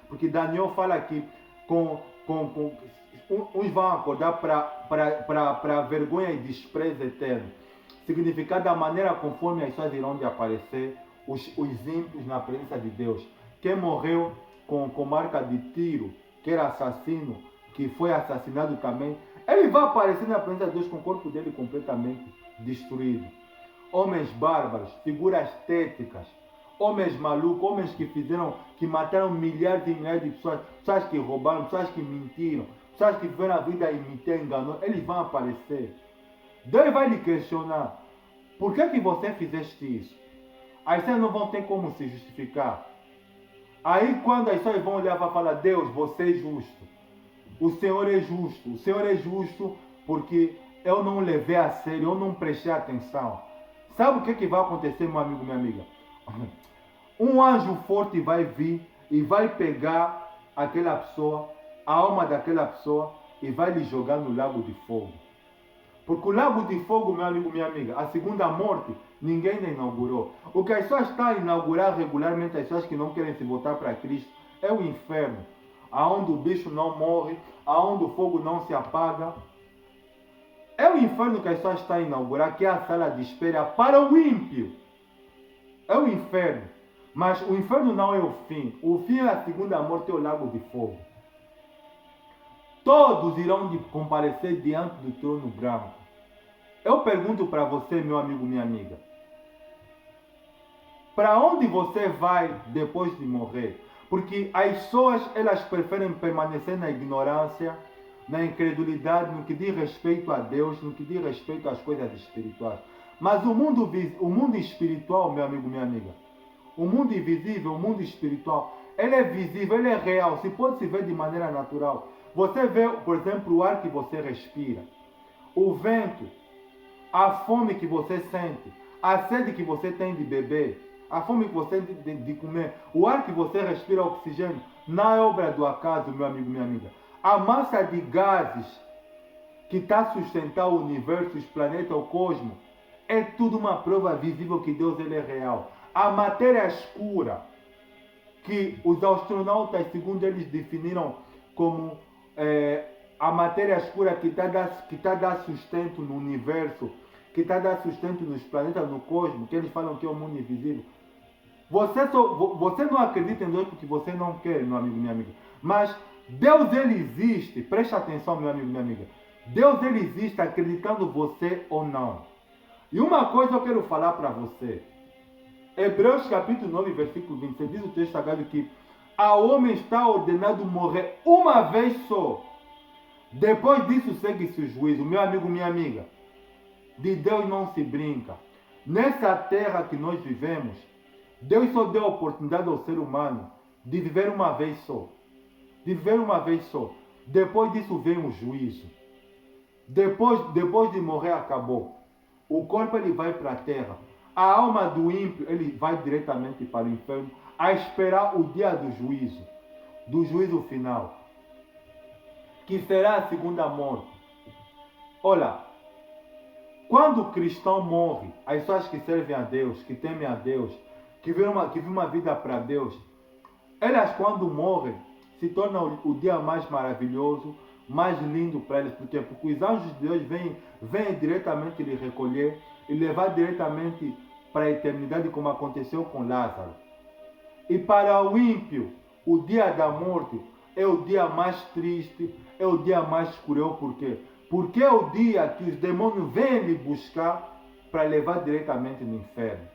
Porque Daniel fala aqui, uns vão acordar para vergonha e desprezo eterno. Significado da maneira conforme as pessoas irão de aparecer, os ímpios na presença de Deus. Quem morreu com marca de tiro, que era assassino, que foi assassinado também, ele vai aparecer na presença de Deus com o corpo dele completamente destruído. Homens bárbaros, figuras tétricas, homens malucos, homens que mataram milhares e milhares de pessoas, pessoas que roubaram, pessoas que mentiram, pessoas que viveram a vida imitar, enganou, eles vão aparecer. Deus vai lhe questionar, por que você fizeste isso? Aí vocês não vão ter como se justificar. Aí quando as pessoas vão olhar e falar, Deus, você é justo. O Senhor é justo. O Senhor é justo porque eu não levei a sério, eu não prestei atenção. Sabe o que vai acontecer, meu amigo, minha amiga? Um anjo forte vai vir e vai pegar aquela pessoa, a alma daquela pessoa, e vai lhe jogar no lago de fogo. Porque o lago de fogo, meu amigo, minha amiga, a segunda morte, ninguém ainda inaugurou. O que as pessoas estão a inaugurar regularmente, as pessoas que não querem se voltar para Cristo, é o inferno. Aonde o bicho não morre, aonde o fogo não se apaga. É o inferno que a pessoa está a inaugurar, que é a sala de espera para o ímpio. É o inferno. Mas o inferno não é o fim. O fim é a segunda morte, é o lago de fogo. Todos irão comparecer diante do trono branco. Eu pergunto para você, meu amigo, minha amiga. Para onde você vai depois de morrer? Porque as pessoas, elas preferem permanecer na ignorância, na incredulidade, no que diz respeito a Deus, no que diz respeito às coisas espirituais. Mas o mundo espiritual, meu amigo, minha amiga, o mundo invisível, o mundo espiritual, ele é visível, ele é real, se pode se ver de maneira natural. Você vê, por exemplo, o ar que você respira, o vento, a fome que você sente, a sede que você tem de beber, a fome que você tem de comer, o ar que você respira, o oxigênio, não é obra do acaso, meu amigo, minha amiga. A massa de gases que está a sustentar o universo, os planetas, o cosmos, é tudo uma prova visível que Deus ele é real. A matéria escura, que os astronautas, segundo eles definiram como a matéria escura que está a dar sustento no universo, que está a dar sustento nos planetas, no cosmos, que eles falam que é o mundo invisível. Você não acredita em Deus porque você não quer, meu amigo, minha amiga. Mas Deus ele existe, preste atenção, meu amigo, minha amiga. Deus ele existe acreditando você ou não. E uma coisa eu quero falar para você. Hebreus capítulo 9, versículo 26, diz o texto sagrado que ao homem está ordenado morrer uma vez só. Depois disso segue-se o juízo. Meu amigo, minha amiga, de Deus não se brinca. Nessa terra que nós vivemos, Deus só deu a oportunidade ao ser humano de viver uma vez só. De viver uma vez só. Depois disso vem o juízo. Depois de morrer, acabou. O corpo ele vai para a terra. A alma do ímpio ele vai diretamente para o inferno a esperar o dia do juízo final, que será a segunda morte. Olha, quando o cristão morre, as pessoas que servem a Deus, que temem a Deus, que vivem uma vida para Deus, elas quando morrem, se torna o dia mais maravilhoso, mais lindo para eles. Por quê? Porque os anjos de Deus vêm diretamente lhe recolher e levar diretamente para a eternidade, como aconteceu com Lázaro. E para o ímpio, o dia da morte é o dia mais triste, é o dia mais cruel. Por quê? Porque é o dia que os demônios vêm lhe buscar para levar diretamente no inferno.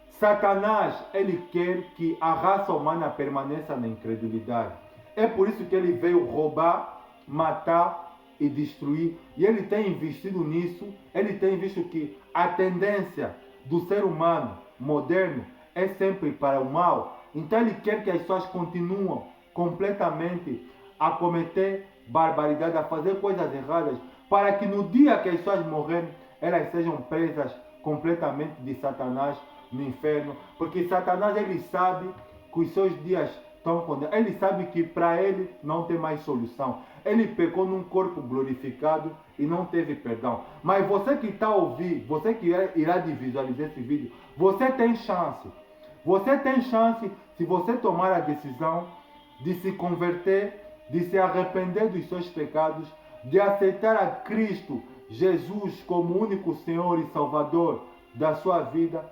Satanás, ele quer que a raça humana permaneça na incredulidade. É por isso que ele veio roubar, matar e destruir. E ele tem investido nisso. Ele tem visto que a tendência do ser humano moderno é sempre para o mal. Então ele quer que as pessoas continuem completamente a cometer barbaridade, a fazer coisas erradas, para que no dia que as pessoas morrerem, elas sejam presas completamente de Satanás no inferno. Porque Satanás ele sabe que os seus dias estão condenados. Ele sabe que para ele não tem mais solução. Ele pecou num corpo glorificado e não teve perdão. Mas você que está a ouvir, você que irá visualizar esse vídeo, você tem chance. Você tem chance se você tomar a decisão de se converter, de se arrepender dos seus pecados, de aceitar a Cristo Jesus como único Senhor e Salvador da sua vida,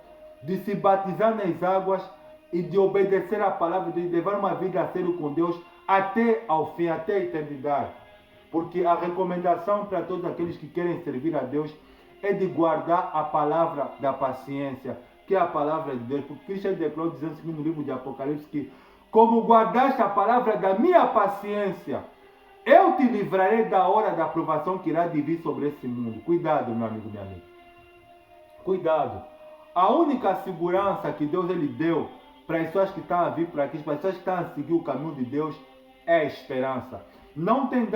de se batizar nas águas e de obedecer a palavra, de levar uma vida a sério com Deus até ao fim, até a eternidade. Porque a recomendação para todos aqueles que querem servir a Deus é de guardar a palavra da paciência, que é a palavra de Deus. Porque Cristo declarou, dizendo no livro de Apocalipse, que como guardaste a palavra da minha paciência, eu te livrarei da hora da provação que irá vir sobre esse mundo. Cuidado, meu amigo, minha amiga. Cuidado. A única segurança que Deus ele deu para as pessoas que estão a vir para aqui, para as pessoas que estão a seguir o caminho de Deus, é a esperança. Não tem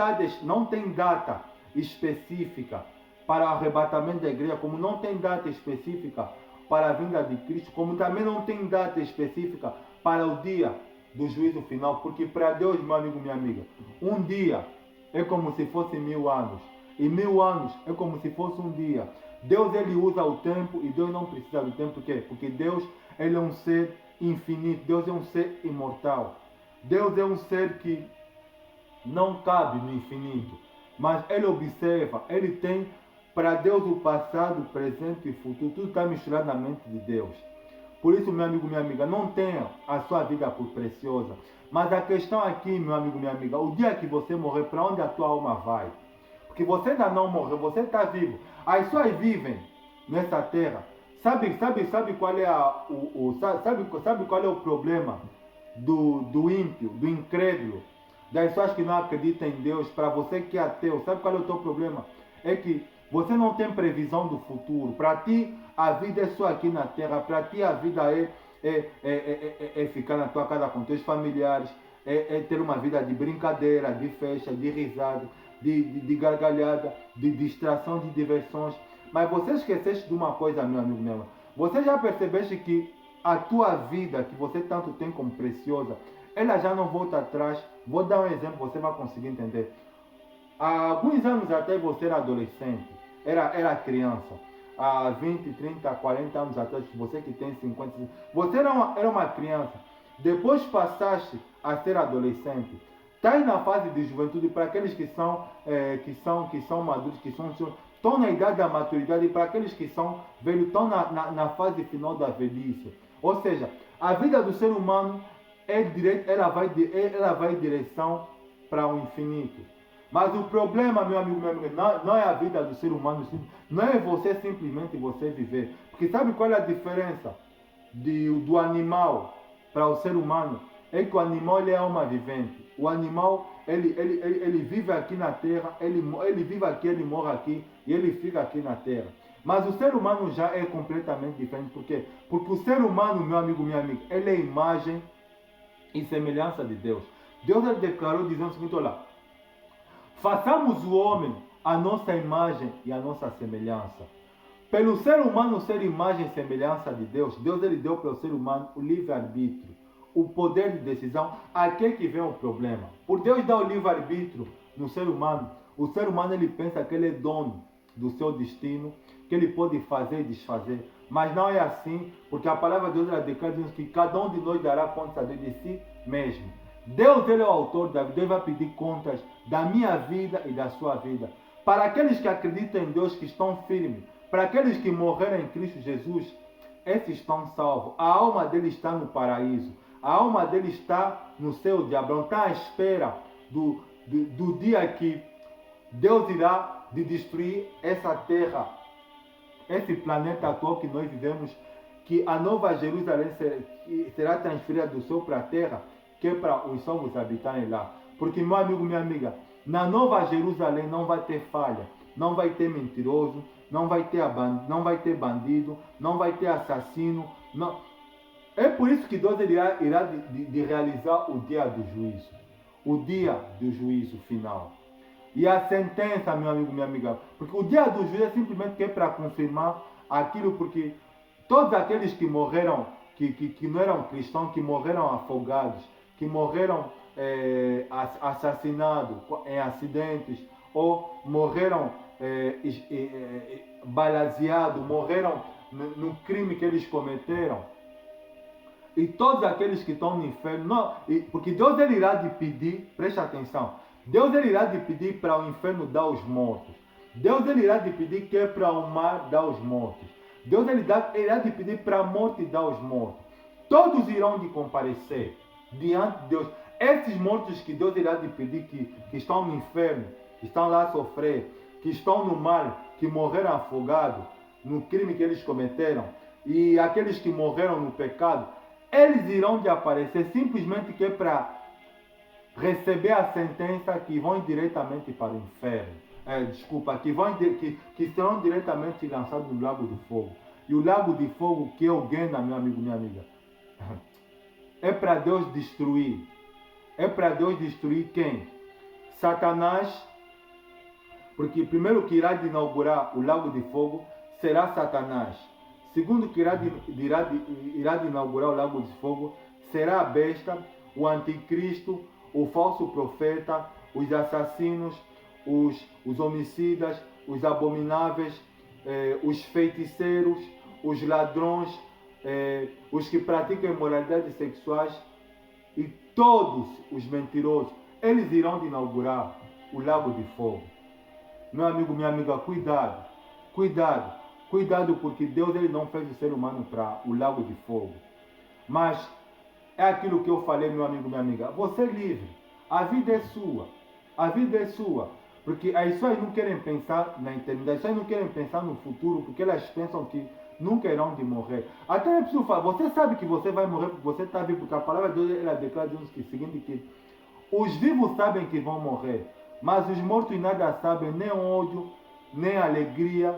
data específica para o arrebatamento da igreja, como não tem data específica para a vinda de Cristo, como também não tem data específica para o dia do juízo final, porque para Deus, meu amigo, minha amiga, um dia é como se fosse 1000 anos, e 1000 anos é como se fosse um dia. Deus ele usa o tempo e Deus não precisa do tempo. Por quê? Porque Deus ele é um ser infinito, Deus é um ser imortal. Deus é um ser que não cabe no infinito, mas ele observa, ele tem Para Deus o passado, o presente e o futuro, tudo está misturado na mente de Deus. Por isso, meu amigo, minha amiga, não tenha a sua vida por preciosa. Mas a questão aqui, meu amigo, minha amiga, o dia que você morrer, para onde a tua alma vai? Porque você ainda não morreu, você está vivo. As pessoas vivem nessa terra. Sabe qual é sabe qual é o problema do ímpio, do incrédulo, das pessoas que não acreditam em Deus? Para você que é ateu, sabe qual é o teu problema? É que você não tem previsão do futuro. Para ti, a vida é só aqui na terra. Para ti, a vida é ficar na tua casa com teus familiares, é ter uma vida de brincadeira, de festa, de risada, de gargalhada, de distração, de diversões. Mas você esqueceste de uma coisa, meu amigo meu. Você já percebeste que a tua vida, que você tanto tem como preciosa, ela já não volta atrás? Vou dar um exemplo, você vai conseguir entender. Há alguns anos atrás você era adolescente, era criança. Há 20, 30, 40 anos atrás, você que tem 50, você era uma criança. Depois passaste a ser adolescente. Está aí na fase de juventude. Para aqueles que são maduros, estão na idade da maturidade. E para aqueles que são velhos, estão na fase final da velhice. Ou seja, a vida do ser humano ela vai em direção para o infinito. Mas o problema, meu amigo, não é a vida do ser humano, não é você simplesmente você viver. Porque sabe qual é a diferença do animal para o ser humano? É que o animal ele é alma vivente. O animal ele vive aqui na terra, ele vive aqui, ele morre aqui e ele fica aqui na terra. Mas o ser humano já é completamente diferente. Por quê? Porque o ser humano, meu amigo, minha amiga, ele é imagem e semelhança de Deus. Deus ele declarou dizendo o seguinte: olha, façamos o homem a nossa imagem e a nossa semelhança. Pelo ser humano ser imagem e semelhança de Deus, Deus ele deu para o ser humano o livre-arbítrio, o poder de decisão. Aqui é que vem o problema. Por Deus dar o livre-arbítrio no ser humano, o ser humano ele pensa que ele é dono do seu destino, que ele pode fazer e desfazer. Mas não é assim, porque a palavra de Deus ela declara que cada um de nós dará conta de si mesmo. Deus ele é o autor da vida. Deus vai pedir contas da minha vida e da sua vida. Para aqueles que acreditam em Deus, que estão firmes, para aqueles que morreram em Cristo Jesus, esses estão salvos. A alma deles está no paraíso. A alma deles está no céu de Abraão. Está à espera do dia que Deus irá de destruir essa terra, esse planeta atual que nós vivemos, que a nova Jerusalém será transferida do céu para a terra, que é para os salvos habitarem lá. Porque, meu amigo, minha amiga, na nova Jerusalém não vai ter falha, não vai ter mentiroso, não vai ter bandido, não vai ter assassino. Não. É por isso que Deus irá de realizar o dia do juízo, o dia do juízo final. E a sentença, meu amigo, minha amiga, porque o dia do juízo é simplesmente que é para confirmar aquilo, porque todos aqueles que morreram, que não eram cristãos, que morreram afogados, que morreram assassinados em acidentes, ou morreram balaseados, morreram no crime que eles cometeram. E todos aqueles que estão no inferno, não, porque Deus ele irá de pedir, preste atenção, Deus ele irá de pedir para o inferno dar os mortos. Deus ele irá de pedir que é para o mar dar os mortos. Deus ele irá de pedir para a morte dar os mortos. Todos irão de comparecer diante de Deus. Esses mortos que Deus irá de pedir que estão no inferno, que estão lá a sofrer, que estão no mar, que morreram afogados no crime que eles cometeram, e aqueles que morreram no pecado, eles irão de aparecer simplesmente que é para receber a sentença, que vão diretamente para o inferno. Que serão diretamente lançados no lago de fogo. E o lago de fogo que é o Guena, meu amigo, minha amiga, é para Deus destruir. É para Deus destruir quem? Satanás. Porque primeiro que irá de inaugurar o lago de fogo será Satanás. Segundo que irá de inaugurar o lago de fogo será a besta, o anticristo, o falso profeta, os assassinos, os homicidas, os abomináveis, os feiticeiros, os ladrões, os que praticam imoralidades sexuais e todos os mentirosos. Eles irão de inaugurar o lago de fogo. Meu amigo, minha amiga, cuidado. Cuidado, cuidado, porque Deus ele não fez o ser humano para o lago de fogo. Mas é aquilo que eu falei, meu amigo, minha amiga. Você é livre. A vida é sua. A vida é sua. Porque as pessoas não querem pensar na eternidade, as pessoas não querem pensar no futuro, porque elas pensam que nunca irão de morrer. Até é preciso falar, você sabe que você vai morrer porque você está vivo, porque a palavra de Deus ela declara o seguinte, que os vivos sabem que vão morrer, mas os mortos nada sabem, nem ódio, nem alegria,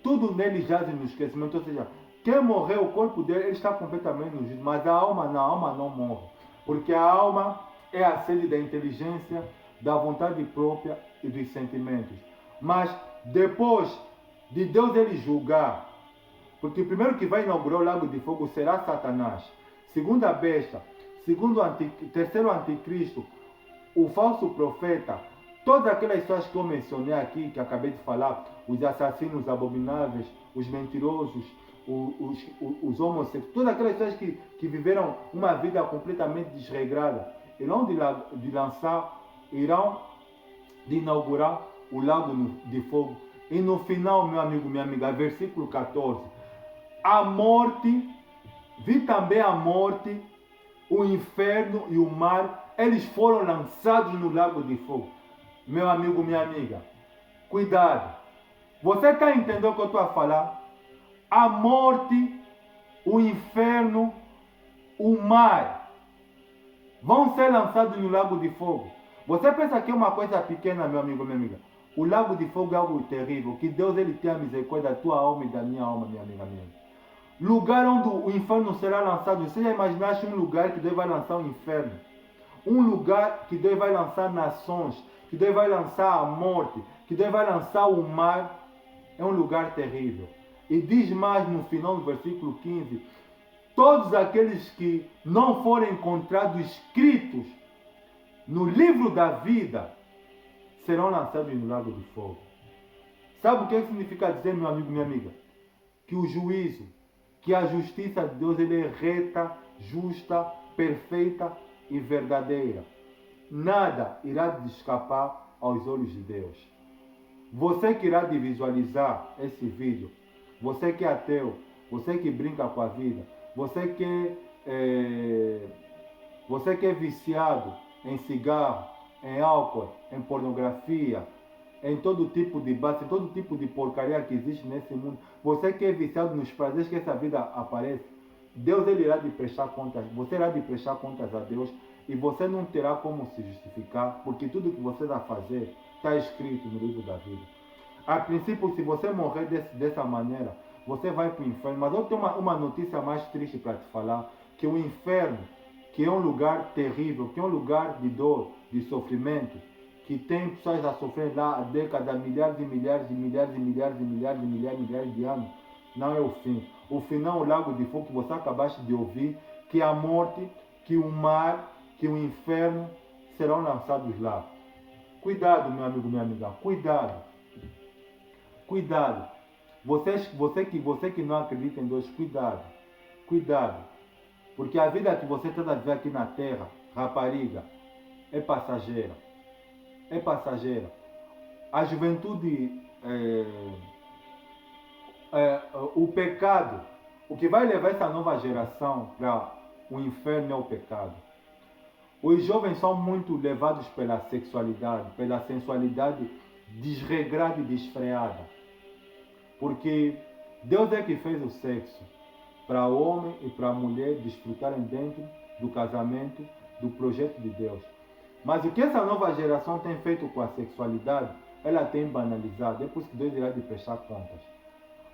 tudo nele jaz no esquecimento. Ou seja, quem morreu, o corpo dele ele está completamente no juízo, mas a alma não morre, porque a alma é a sede da inteligência, da vontade própria e dos sentimentos. Mas depois de Deus ele julgar, porque o primeiro que vai inaugurar o lago de fogo será Satanás, segundo a besta, terceiro anticristo, o falso profeta, todas aquelas pessoas que eu mencionei aqui, que acabei de falar, os assassinos abomináveis, os mentirosos, os homossexuais, todas aquelas pessoas que viveram uma vida completamente desregrada, irão irão de inaugurar o lago de fogo. E no final, meu amigo, minha amiga, versículo 14, a morte, vi também a morte, o inferno e o mar, eles foram lançados no lago de fogo. Meu amigo, minha amiga, cuidado. Você está entendendo o que eu estou a falar? A morte, o inferno, o mar vão ser lançados no lago de fogo. Você pensa que é uma coisa pequena, meu amigo, minha amiga? O lago de fogo é algo terrível. Que Deus ele tenha misericórdia da tua alma e da minha alma, minha amiga minha. Lugar onde o inferno será lançado. Você já imaginaste um lugar que Deus vai lançar o inferno? Um lugar que Deus vai lançar nações, que Deus vai lançar a morte, que Deus vai lançar o mar. É um lugar terrível. E diz mais no final do versículo 15: todos aqueles que não forem encontrados escritos no livro da vida serão lançados no lago de fogo. Sabe o que significa dizer, meu amigo, minha amiga? Que o juízo, que a justiça de Deus ele é reta, justa, perfeita e verdadeira. Nada irá escapar aos olhos de Deus. Você que irá de visualizar esse vídeo, você que é ateu, você que brinca com a vida, você que é viciado em cigarro, em álcool, em pornografia, em todo tipo de base, em todo tipo de porcaria que existe nesse mundo, você que é viciado nos prazeres que essa vida aparece, Deus ele irá de prestar contas, você irá de prestar contas a Deus e você não terá como se justificar, porque tudo que você vai fazer está escrito no livro da vida. A princípio, se você morrer dessa maneira, você vai para o inferno. Mas eu tenho uma notícia mais triste para te falar, que o inferno, que é um lugar terrível, que é um lugar de dor, de sofrimento, que tem pessoas a sofrer lá há décadas, milhares e milhares e milhares e milhares e milhares e milhares e milhares de anos, não é o fim. O final é o lago de fogo que você acabaste de ouvir, que a morte, que o mar, que o inferno serão lançados lá. Cuidado, meu amigo, minha amiga, cuidado. Cuidado. Você que não acredita em Deus, cuidado. Cuidado. Porque a vida que você está a viver aqui na terra, rapariga, é passageira. É passageira. A juventude, o pecado, o que vai levar essa nova geração para o inferno é o pecado. Os jovens são muito levados pela sexualidade, pela sensualidade desregrada e desfreada. Porque Deus é que fez o sexo para o homem e para a mulher desfrutarem dentro do casamento, do projeto de Deus. Mas o que essa nova geração tem feito com a sexualidade, ela tem banalizado. É por isso que Deus irá de prestar contas.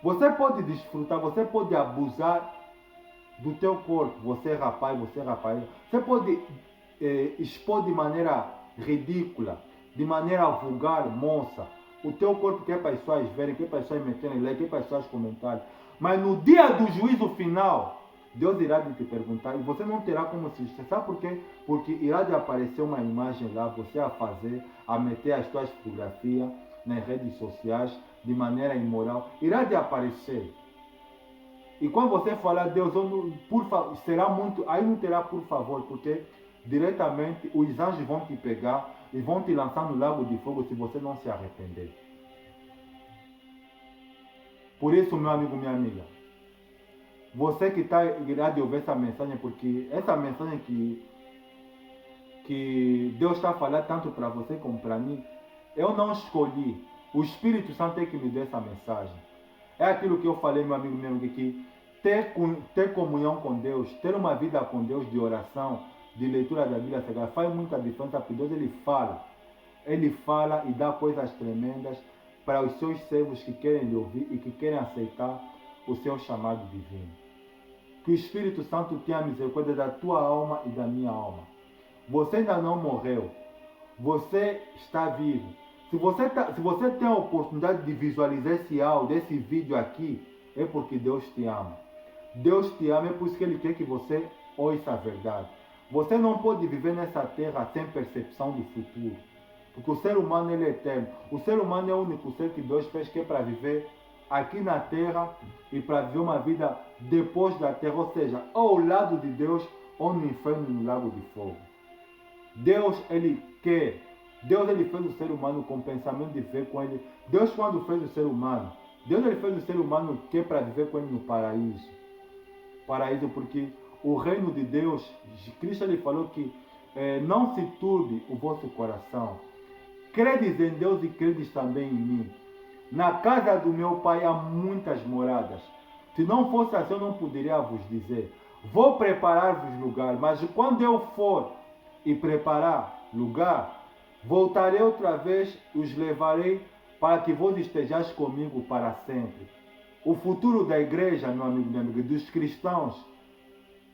Você pode desfrutar, você pode abusar do teu corpo, você rapaz, você rapariga. Você pode expor de maneira ridícula, de maneira vulgar, moça, o teu corpo que é para as pessoas verem, que é para as pessoas meterem like, que é para as pessoas comentarem. Mas no dia do juízo final, Deus irá de te perguntar e você não terá como se justificar. Sabe por quê? Porque irá de aparecer uma imagem lá, você a fazer, a meter as tuas fotografias nas redes sociais de maneira imoral. Irá de aparecer. E quando você falar, Deus, por favor, será muito, aí não terá por favor, porque diretamente os anjos vão te pegar e vão te lançar no lago de fogo se você não se arrepender. Por isso, meu amigo, minha amiga, você que irá de ouvir essa mensagem, porque essa mensagem que Deus está a falar tanto para você como para mim, eu não escolhi. O Espírito Santo é que me deu essa mensagem. É aquilo que eu falei, meu amigo, que ter comunhão com Deus, ter uma vida com Deus de oração, de leitura da Bíblia Sagrada, faz muita diferença, porque Deus ele fala. Ele fala e dá coisas tremendas para os seus servos que querem lhe ouvir e que querem aceitar o seu chamado divino. Que o Espírito Santo tenha misericórdia da tua alma e da minha alma. Você ainda não morreu. Você está vivo. Se você tem a oportunidade de visualizar esse áudio, esse vídeo aqui, é porque Deus te ama. Deus te ama, é por isso que Ele quer que você ouça a verdade. Você não pode viver nessa terra sem percepção do futuro. Porque o ser humano ele é eterno. O ser humano é o único ser que Deus fez que é para viver aqui na terra e para viver uma vida depois da terra, ou seja, ao lado de Deus ou no inferno no lago de fogo. Deus ele quer. Deus ele fez o ser humano com o pensamento de viver com ele. Deus quando fez o ser humano, Deus ele fez o ser humano que é para viver com ele no paraíso. Paraíso porque o reino de Deus, Cristo ele falou que não se turbe o vosso coração. Credes em Deus e credes também em mim. Na casa do meu pai há muitas moradas. Se não fosse assim, eu não poderia vos dizer. Vou preparar-vos lugar, mas quando eu for e preparar lugar, voltarei outra vez e os levarei para que vós estejais comigo para sempre. O futuro da igreja, meu amigo, minha amiga, dos cristãos,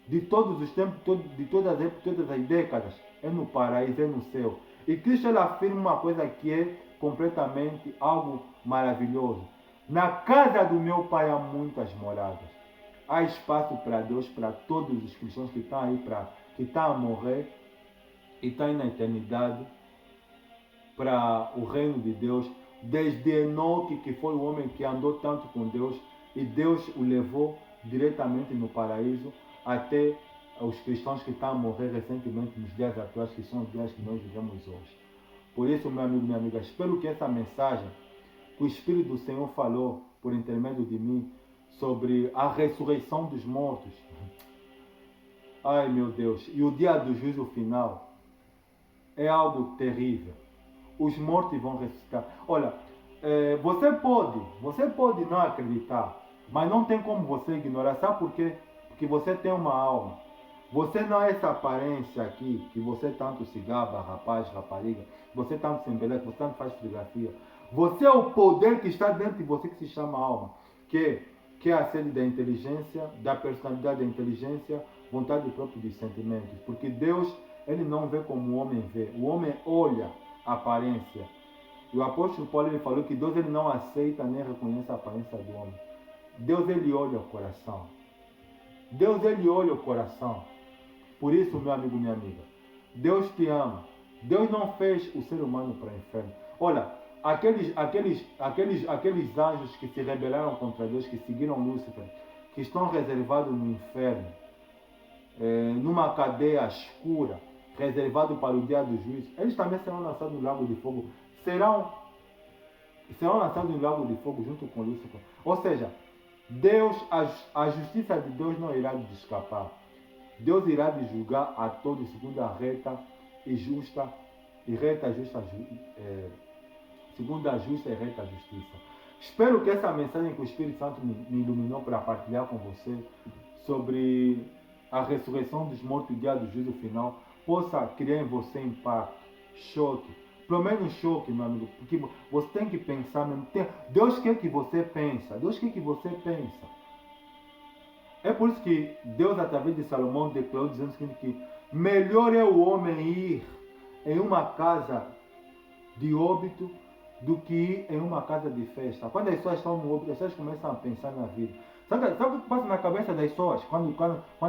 de todos os tempos, de todas as épocas, todas as décadas, é no paraíso, é no céu. E Cristo ele afirma uma coisa que é completamente algo maravilhoso. Na casa do meu pai há muitas moradas. Há espaço para Deus, para todos os cristãos que estão aí, que estão a morrer e estão aí na eternidade, para o reino de Deus. Desde Enoque, que foi o homem que andou tanto com Deus, e Deus o levou diretamente no paraíso, até os cristãos que estão a morrer recentemente nos dias atuais, que são os dias que nós vivemos hoje. Por isso, meu amigo, minha amiga, espero que essa mensagem que o Espírito do Senhor falou por intermédio de mim sobre a ressurreição dos mortos, ai meu Deus, e o dia do juízo final é algo terrível. Os mortos vão ressuscitar. Olha, você pode não acreditar, mas não tem como você ignorar. Sabe por quê? Porque você tem uma alma. Você não é essa aparência aqui, que você tanto se gaba, rapaz, rapariga, você tanto se embeleza, você tanto faz fotografia. Você é o poder que está dentro de você, que se chama alma, que é a sede da inteligência, da personalidade, da inteligência, vontade própria dos sentimentos. Porque Deus, ele não vê como o homem vê. O homem olha a aparência. E o apóstolo Paulo ele falou que Deus ele não aceita nem reconhece a aparência do homem. Deus ele olha o coração. Deus ele olha o coração. Por isso, meu amigo, minha amiga, Deus te ama. Deus não fez o ser humano para o inferno. Olha, aqueles anjos que se rebelaram contra Deus, que seguiram Lúcifer, que estão reservados no inferno, numa cadeia escura, reservado para o dia do juízo, eles também serão lançados no lago de fogo. Serão lançados no lago de fogo junto com Lúcifer. Ou seja, Deus, a justiça de Deus não irá lhes escapar. Deus irá lhes julgar a todos segundo a reta e justa, segundo a justa e reta justiça. Espero que essa mensagem que o Espírito Santo me iluminou para partilhar com você sobre a ressurreição dos mortos e o dia do juízo final possa criar em você impacto, choque. Pelo menos choque, meu amigo, porque você tem que pensar mesmo. Deus quer que você pense. Deus quer que você pense. É por isso que Deus, através de Salomão, declarou dizendo que melhor é o homem ir em uma casa de óbito do que ir em uma casa de festa. Quando as pessoas estão no óbito, as pessoas começam a pensar na vida. Sabe o que passa na cabeça das pessoas quando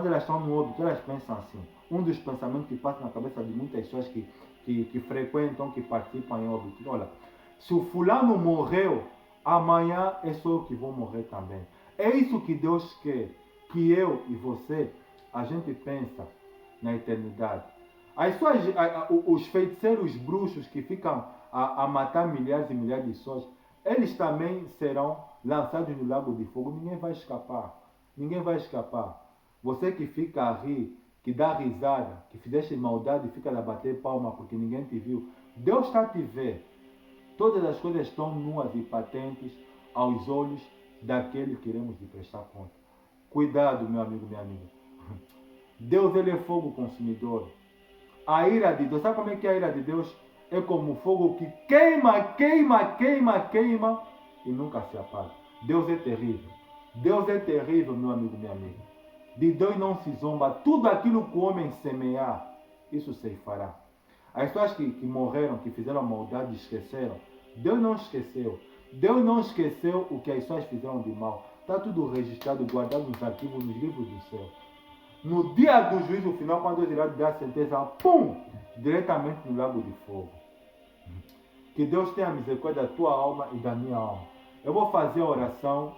elas estão no óbito? Elas pensam assim. Um dos pensamentos que passa na cabeça de muitas pessoas que frequentam, que participam em óbito. Olha, se o fulano morreu, amanhã é só eu que vou morrer também. É isso que Deus quer, que eu e você, a gente pensa na eternidade. Os feiticeiros, bruxos que ficam a matar milhares e milhares de pessoas, eles também serão lançados no lago de fogo, ninguém vai escapar. Ninguém vai escapar. Você que fica a rir, que dá risada, que fizeste maldade e fica a bater palma porque ninguém te viu, Deus está a te ver. Todas as coisas estão nuas e patentes aos olhos daquele que iremos lhe prestar conta. Cuidado, meu amigo, minha amiga. Deus, ele é fogo consumidor. A ira de Deus, sabe como é que é a ira de Deus? É como fogo que queima, queima, queima, queima e nunca se apaga. Deus é terrível. Deus é terrível, meu amigo, minha amiga. De Deus não se zomba. Tudo aquilo que o homem semear, isso se fará. As pessoas que morreram, que fizeram maldade, esqueceram. Deus não esqueceu. Deus não esqueceu o que as pessoas fizeram de mal. Está tudo registrado, guardado nos arquivos, nos livros do céu. No dia do juízo final, quando Deus irá dar a sentença, pum! Diretamente no lago de fogo. Que Deus tenha misericórdia da tua alma e da minha alma. Eu vou fazer a oração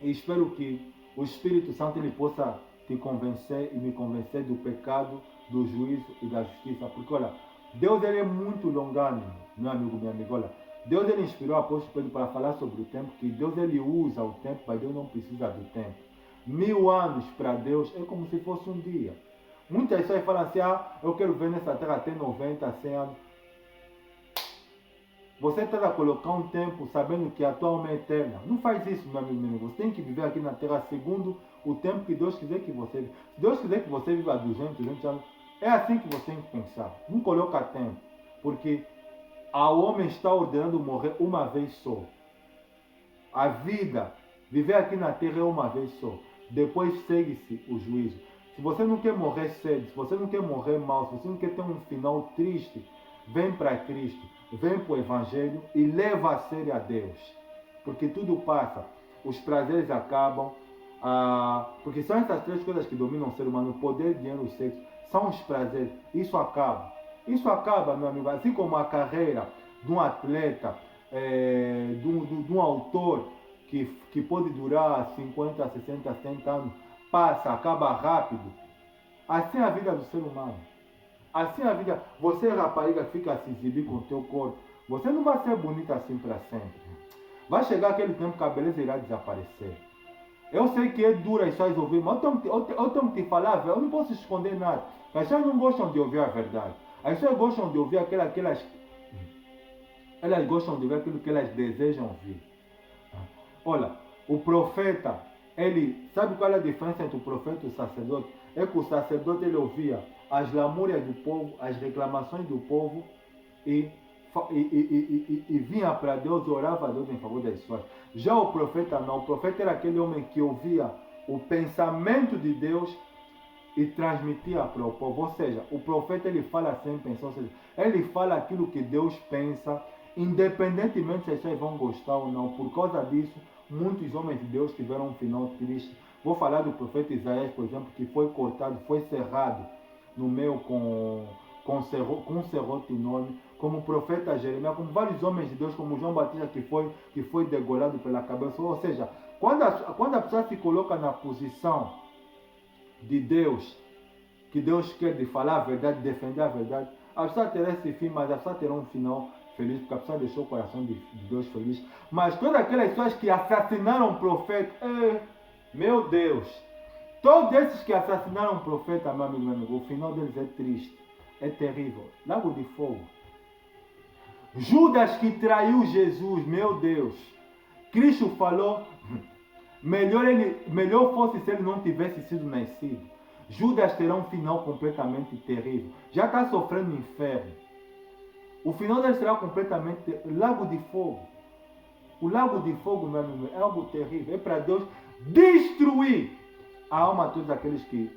e espero que o Espírito Santo ele possa te convencer e me convencer do pecado, do juízo e da justiça. Porque, olha, Deus ele é muito longânimo, meu amigo, minha amiga. Olha, Deus ele inspirou o apóstolo Pedro para falar sobre o tempo, que Deus ele usa o tempo, mas Deus não precisa do tempo. 1000 anos para Deus é como se fosse um dia. Muitas pessoas falam assim, eu quero ver nessa terra até 90, 100 anos. Você está a colocar um tempo sabendo que a tua alma é eterna. Não faz isso, meu amigo. Você tem que viver aqui na terra segundo o tempo que Deus quiser que você viva. Se Deus quiser que você viva 200 anos, é assim que você tem que pensar. Não coloca tempo. Porque o homem está ordenando morrer uma vez só. A vida, viver aqui na terra é uma vez só. Depois segue-se o juízo. Se você não quer morrer cedo, se você não quer morrer mal, se você não quer ter um final triste, vem para Cristo, vem para o Evangelho e leva a sério a Deus. Porque tudo passa, os prazeres acabam, porque são essas três coisas que dominam o ser humano, o poder, dinheiro e o sexo, são os prazeres, isso acaba. Isso acaba, meu amigo, assim como a carreira de um atleta, de um autor que pode durar 50, 60, 70 anos, passa, acaba rápido. Assim é a vida do ser humano. Assim a vida, você rapariga fica a se exibir com o teu corpo, você não vai ser bonita assim para sempre. Vai chegar aquele tempo que a beleza irá desaparecer. Eu sei que é duro as pessoas ouvir, mas eu tenho que te falar, eu não posso esconder nada. As pessoas não gostam de ouvir a verdade. As pessoas gostam de ouvir elas gostam de ouvir aquilo que elas desejam ouvir. Olha, o profeta, ele, sabe qual é a diferença entre o profeta e o sacerdote? É que o sacerdote ele ouvia as lamúrias do povo, as reclamações do povo e vinha para Deus, orava a Deus em favor das pessoas. Já o profeta não, o profeta era aquele homem que ouvia o pensamento de Deus e transmitia para o povo. Ou seja, o profeta ele fala sem pensar, ou seja, ele fala aquilo que Deus pensa, independentemente se as pessoas vão gostar ou não. Por causa disso, muitos homens de Deus tiveram um final triste. Vou falar do profeta Isaías, por exemplo, que foi cortado, foi cerrado no meio com um serrote enorme, como o profeta Jeremias, como vários homens de Deus, como João Batista que foi degolado pela cabeça. Ou seja, quando a pessoa se coloca na posição de Deus, que Deus quer de falar a verdade, defender a verdade, a pessoa terá esse fim, mas a pessoa terá um final feliz, porque a pessoa deixou o coração de Deus feliz. Mas todas aquelas pessoas que assassinaram o profeta, meu Deus, todos esses que assassinaram o profeta, meu amigo, o final deles é triste, é terrível. Lago de fogo. Judas que traiu Jesus, meu Deus. Cristo falou, melhor fosse se ele não tivesse sido nascido. Judas terá um final completamente terrível. Já está sofrendo no inferno. O final dele será completamente lago de fogo. O lago de fogo, meu amigo, é algo terrível. É para Deus destruir a alma de todos aqueles que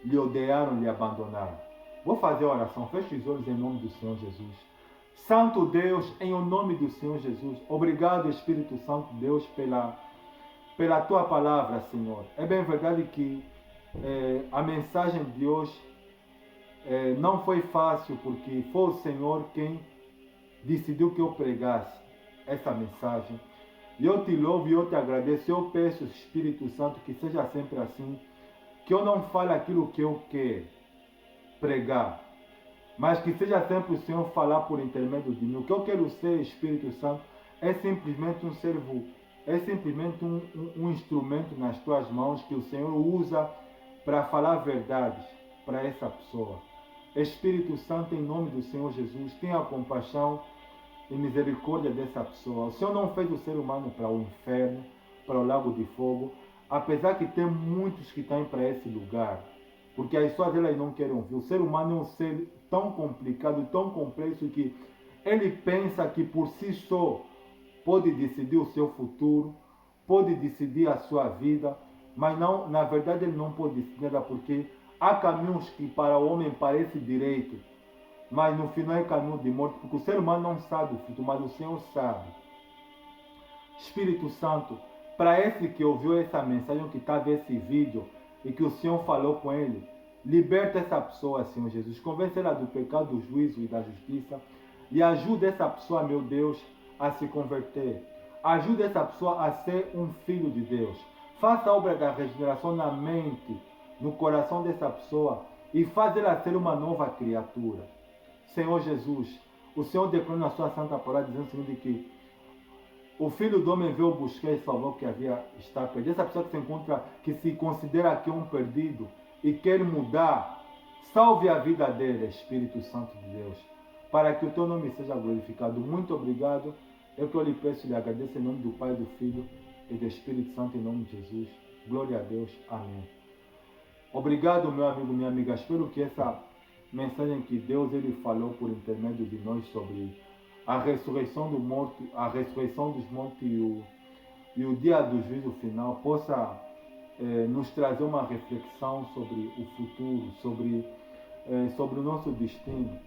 lhe odiaram, lhe abandonaram. Vou fazer a oração. Feche os olhos em nome do Senhor Jesus. Santo Deus, em nome do Senhor Jesus, obrigado, Espírito Santo Deus, pela tua palavra, Senhor. É bem verdade que a mensagem de hoje não foi fácil, porque foi o Senhor quem decidiu que eu pregasse essa mensagem. E eu te louvo e eu te agradeço. Eu peço, Espírito Santo, que seja sempre assim, que eu não fale aquilo que eu quero pregar, mas que seja sempre o Senhor falar por intermédio de mim. O que eu quero ser, Espírito Santo, é simplesmente um servo é simplesmente um instrumento nas tuas mãos que o Senhor usa para falar verdades para essa pessoa. Espírito Santo, em nome do Senhor Jesus, tenha compaixão e misericórdia dessa pessoa. O Senhor não fez o ser humano para o inferno, para o lago de fogo, apesar que tem muitos que estão para esse lugar, porque as pessoas elas não querem ouvir. O ser humano é um ser tão complicado, tão complexo, que ele pensa que por si só pode decidir o seu futuro, pode decidir a sua vida, mas não, na verdade ele não pode decidir nada, porque há caminhos que para o homem parecem direito, mas no final é caminho de morte, porque o ser humano não sabe o futuro, mas o Senhor sabe. Espírito Santo, para esse que ouviu essa mensagem, que está vendo esse vídeo e que o Senhor falou com ele, liberta essa pessoa, Senhor Jesus, convence ela do pecado, do juízo e da justiça, e ajuda essa pessoa, meu Deus, a se converter. Ajuda essa pessoa a ser um filho de Deus. Faça a obra da regeneração na mente, no coração dessa pessoa, e faz ela ser uma nova criatura. Senhor Jesus, o Senhor declarou na sua santa palavra dizendo o seguinte, que o Filho do Homem veio buscar e salvar o que havia estado perdido. Essa pessoa que se encontra, que se considera que é um perdido e quer mudar, salve a vida dele, Espírito Santo de Deus, para que o teu nome seja glorificado. Muito obrigado. Eu que eu lhe peço e lhe agradeço em nome do Pai, do Filho e do Espírito Santo, em nome de Jesus. Glória a Deus. Amém. Obrigado, meu amigo, minha amiga. Espero que essa mensagem que Deus ele falou por intermédio de nós sobre a ressurreição do morto, a ressurreição dos mortos e o dia do juízo final possa nos trazer uma reflexão sobre o futuro, sobre o nosso destino.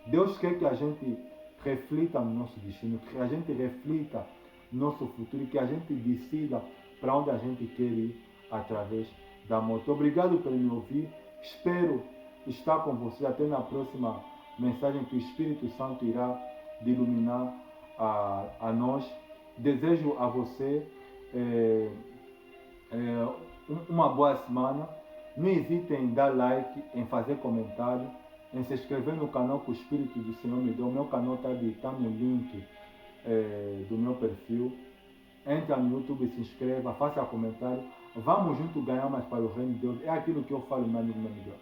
Deus quer que a gente reflita no nosso destino, que a gente reflita no nosso futuro e que a gente decida para onde a gente quer ir através da morte. Obrigado por me ouvir. Espero estar com você até na próxima mensagem que o Espírito Santo irá iluminar a nós. Desejo a você uma boa semana. Não hesite em dar like, em fazer comentário, em se inscrever no canal que o Espírito do Senhor me deu. O meu canal está no link do meu perfil. Entra no YouTube, se inscreva, faça comentário. Vamos juntos ganhar mais para o reino de Deus. É aquilo que eu falo, meu amigo, meu amigo.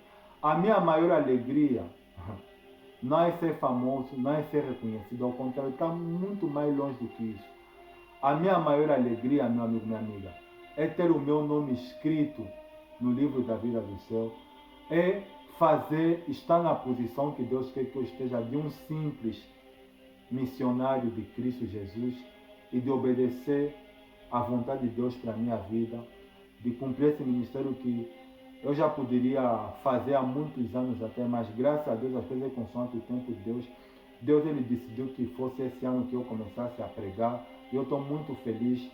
A minha maior alegria não é ser famoso, não é ser reconhecido. Ao contrário, está muito mais longe do que isso. A minha maior alegria, meu amigo, minha amiga, é ter o meu nome escrito no livro da vida do céu. É estar na posição que Deus quer que eu esteja, de um simples missionário de Cristo Jesus, e de obedecer à vontade de Deus para a minha vida, de cumprir esse ministério que eu já poderia fazer há muitos anos até, mas graças a Deus, as coisas consoante o tempo de Deus, Deus ele decidiu que fosse esse ano que eu começasse a pregar, e eu estou muito feliz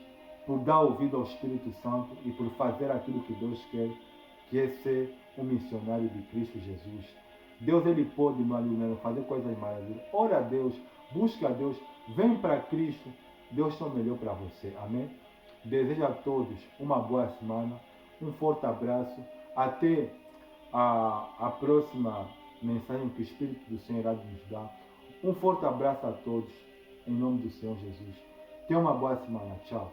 por dar ouvido ao Espírito Santo e por fazer aquilo que Deus quer, que é ser um missionário de Cristo Jesus. Deus ele pode, meu amigo, fazer coisas maravilhosas. Ora a Deus, busca a Deus, vem para Cristo, Deus tem o melhor para você. Amém? Desejo a todos uma boa semana, um forte abraço, até a próxima mensagem que o Espírito do Senhor irá nos dar. Um forte abraço a todos, em nome do Senhor Jesus. Tenha uma boa semana. Tchau.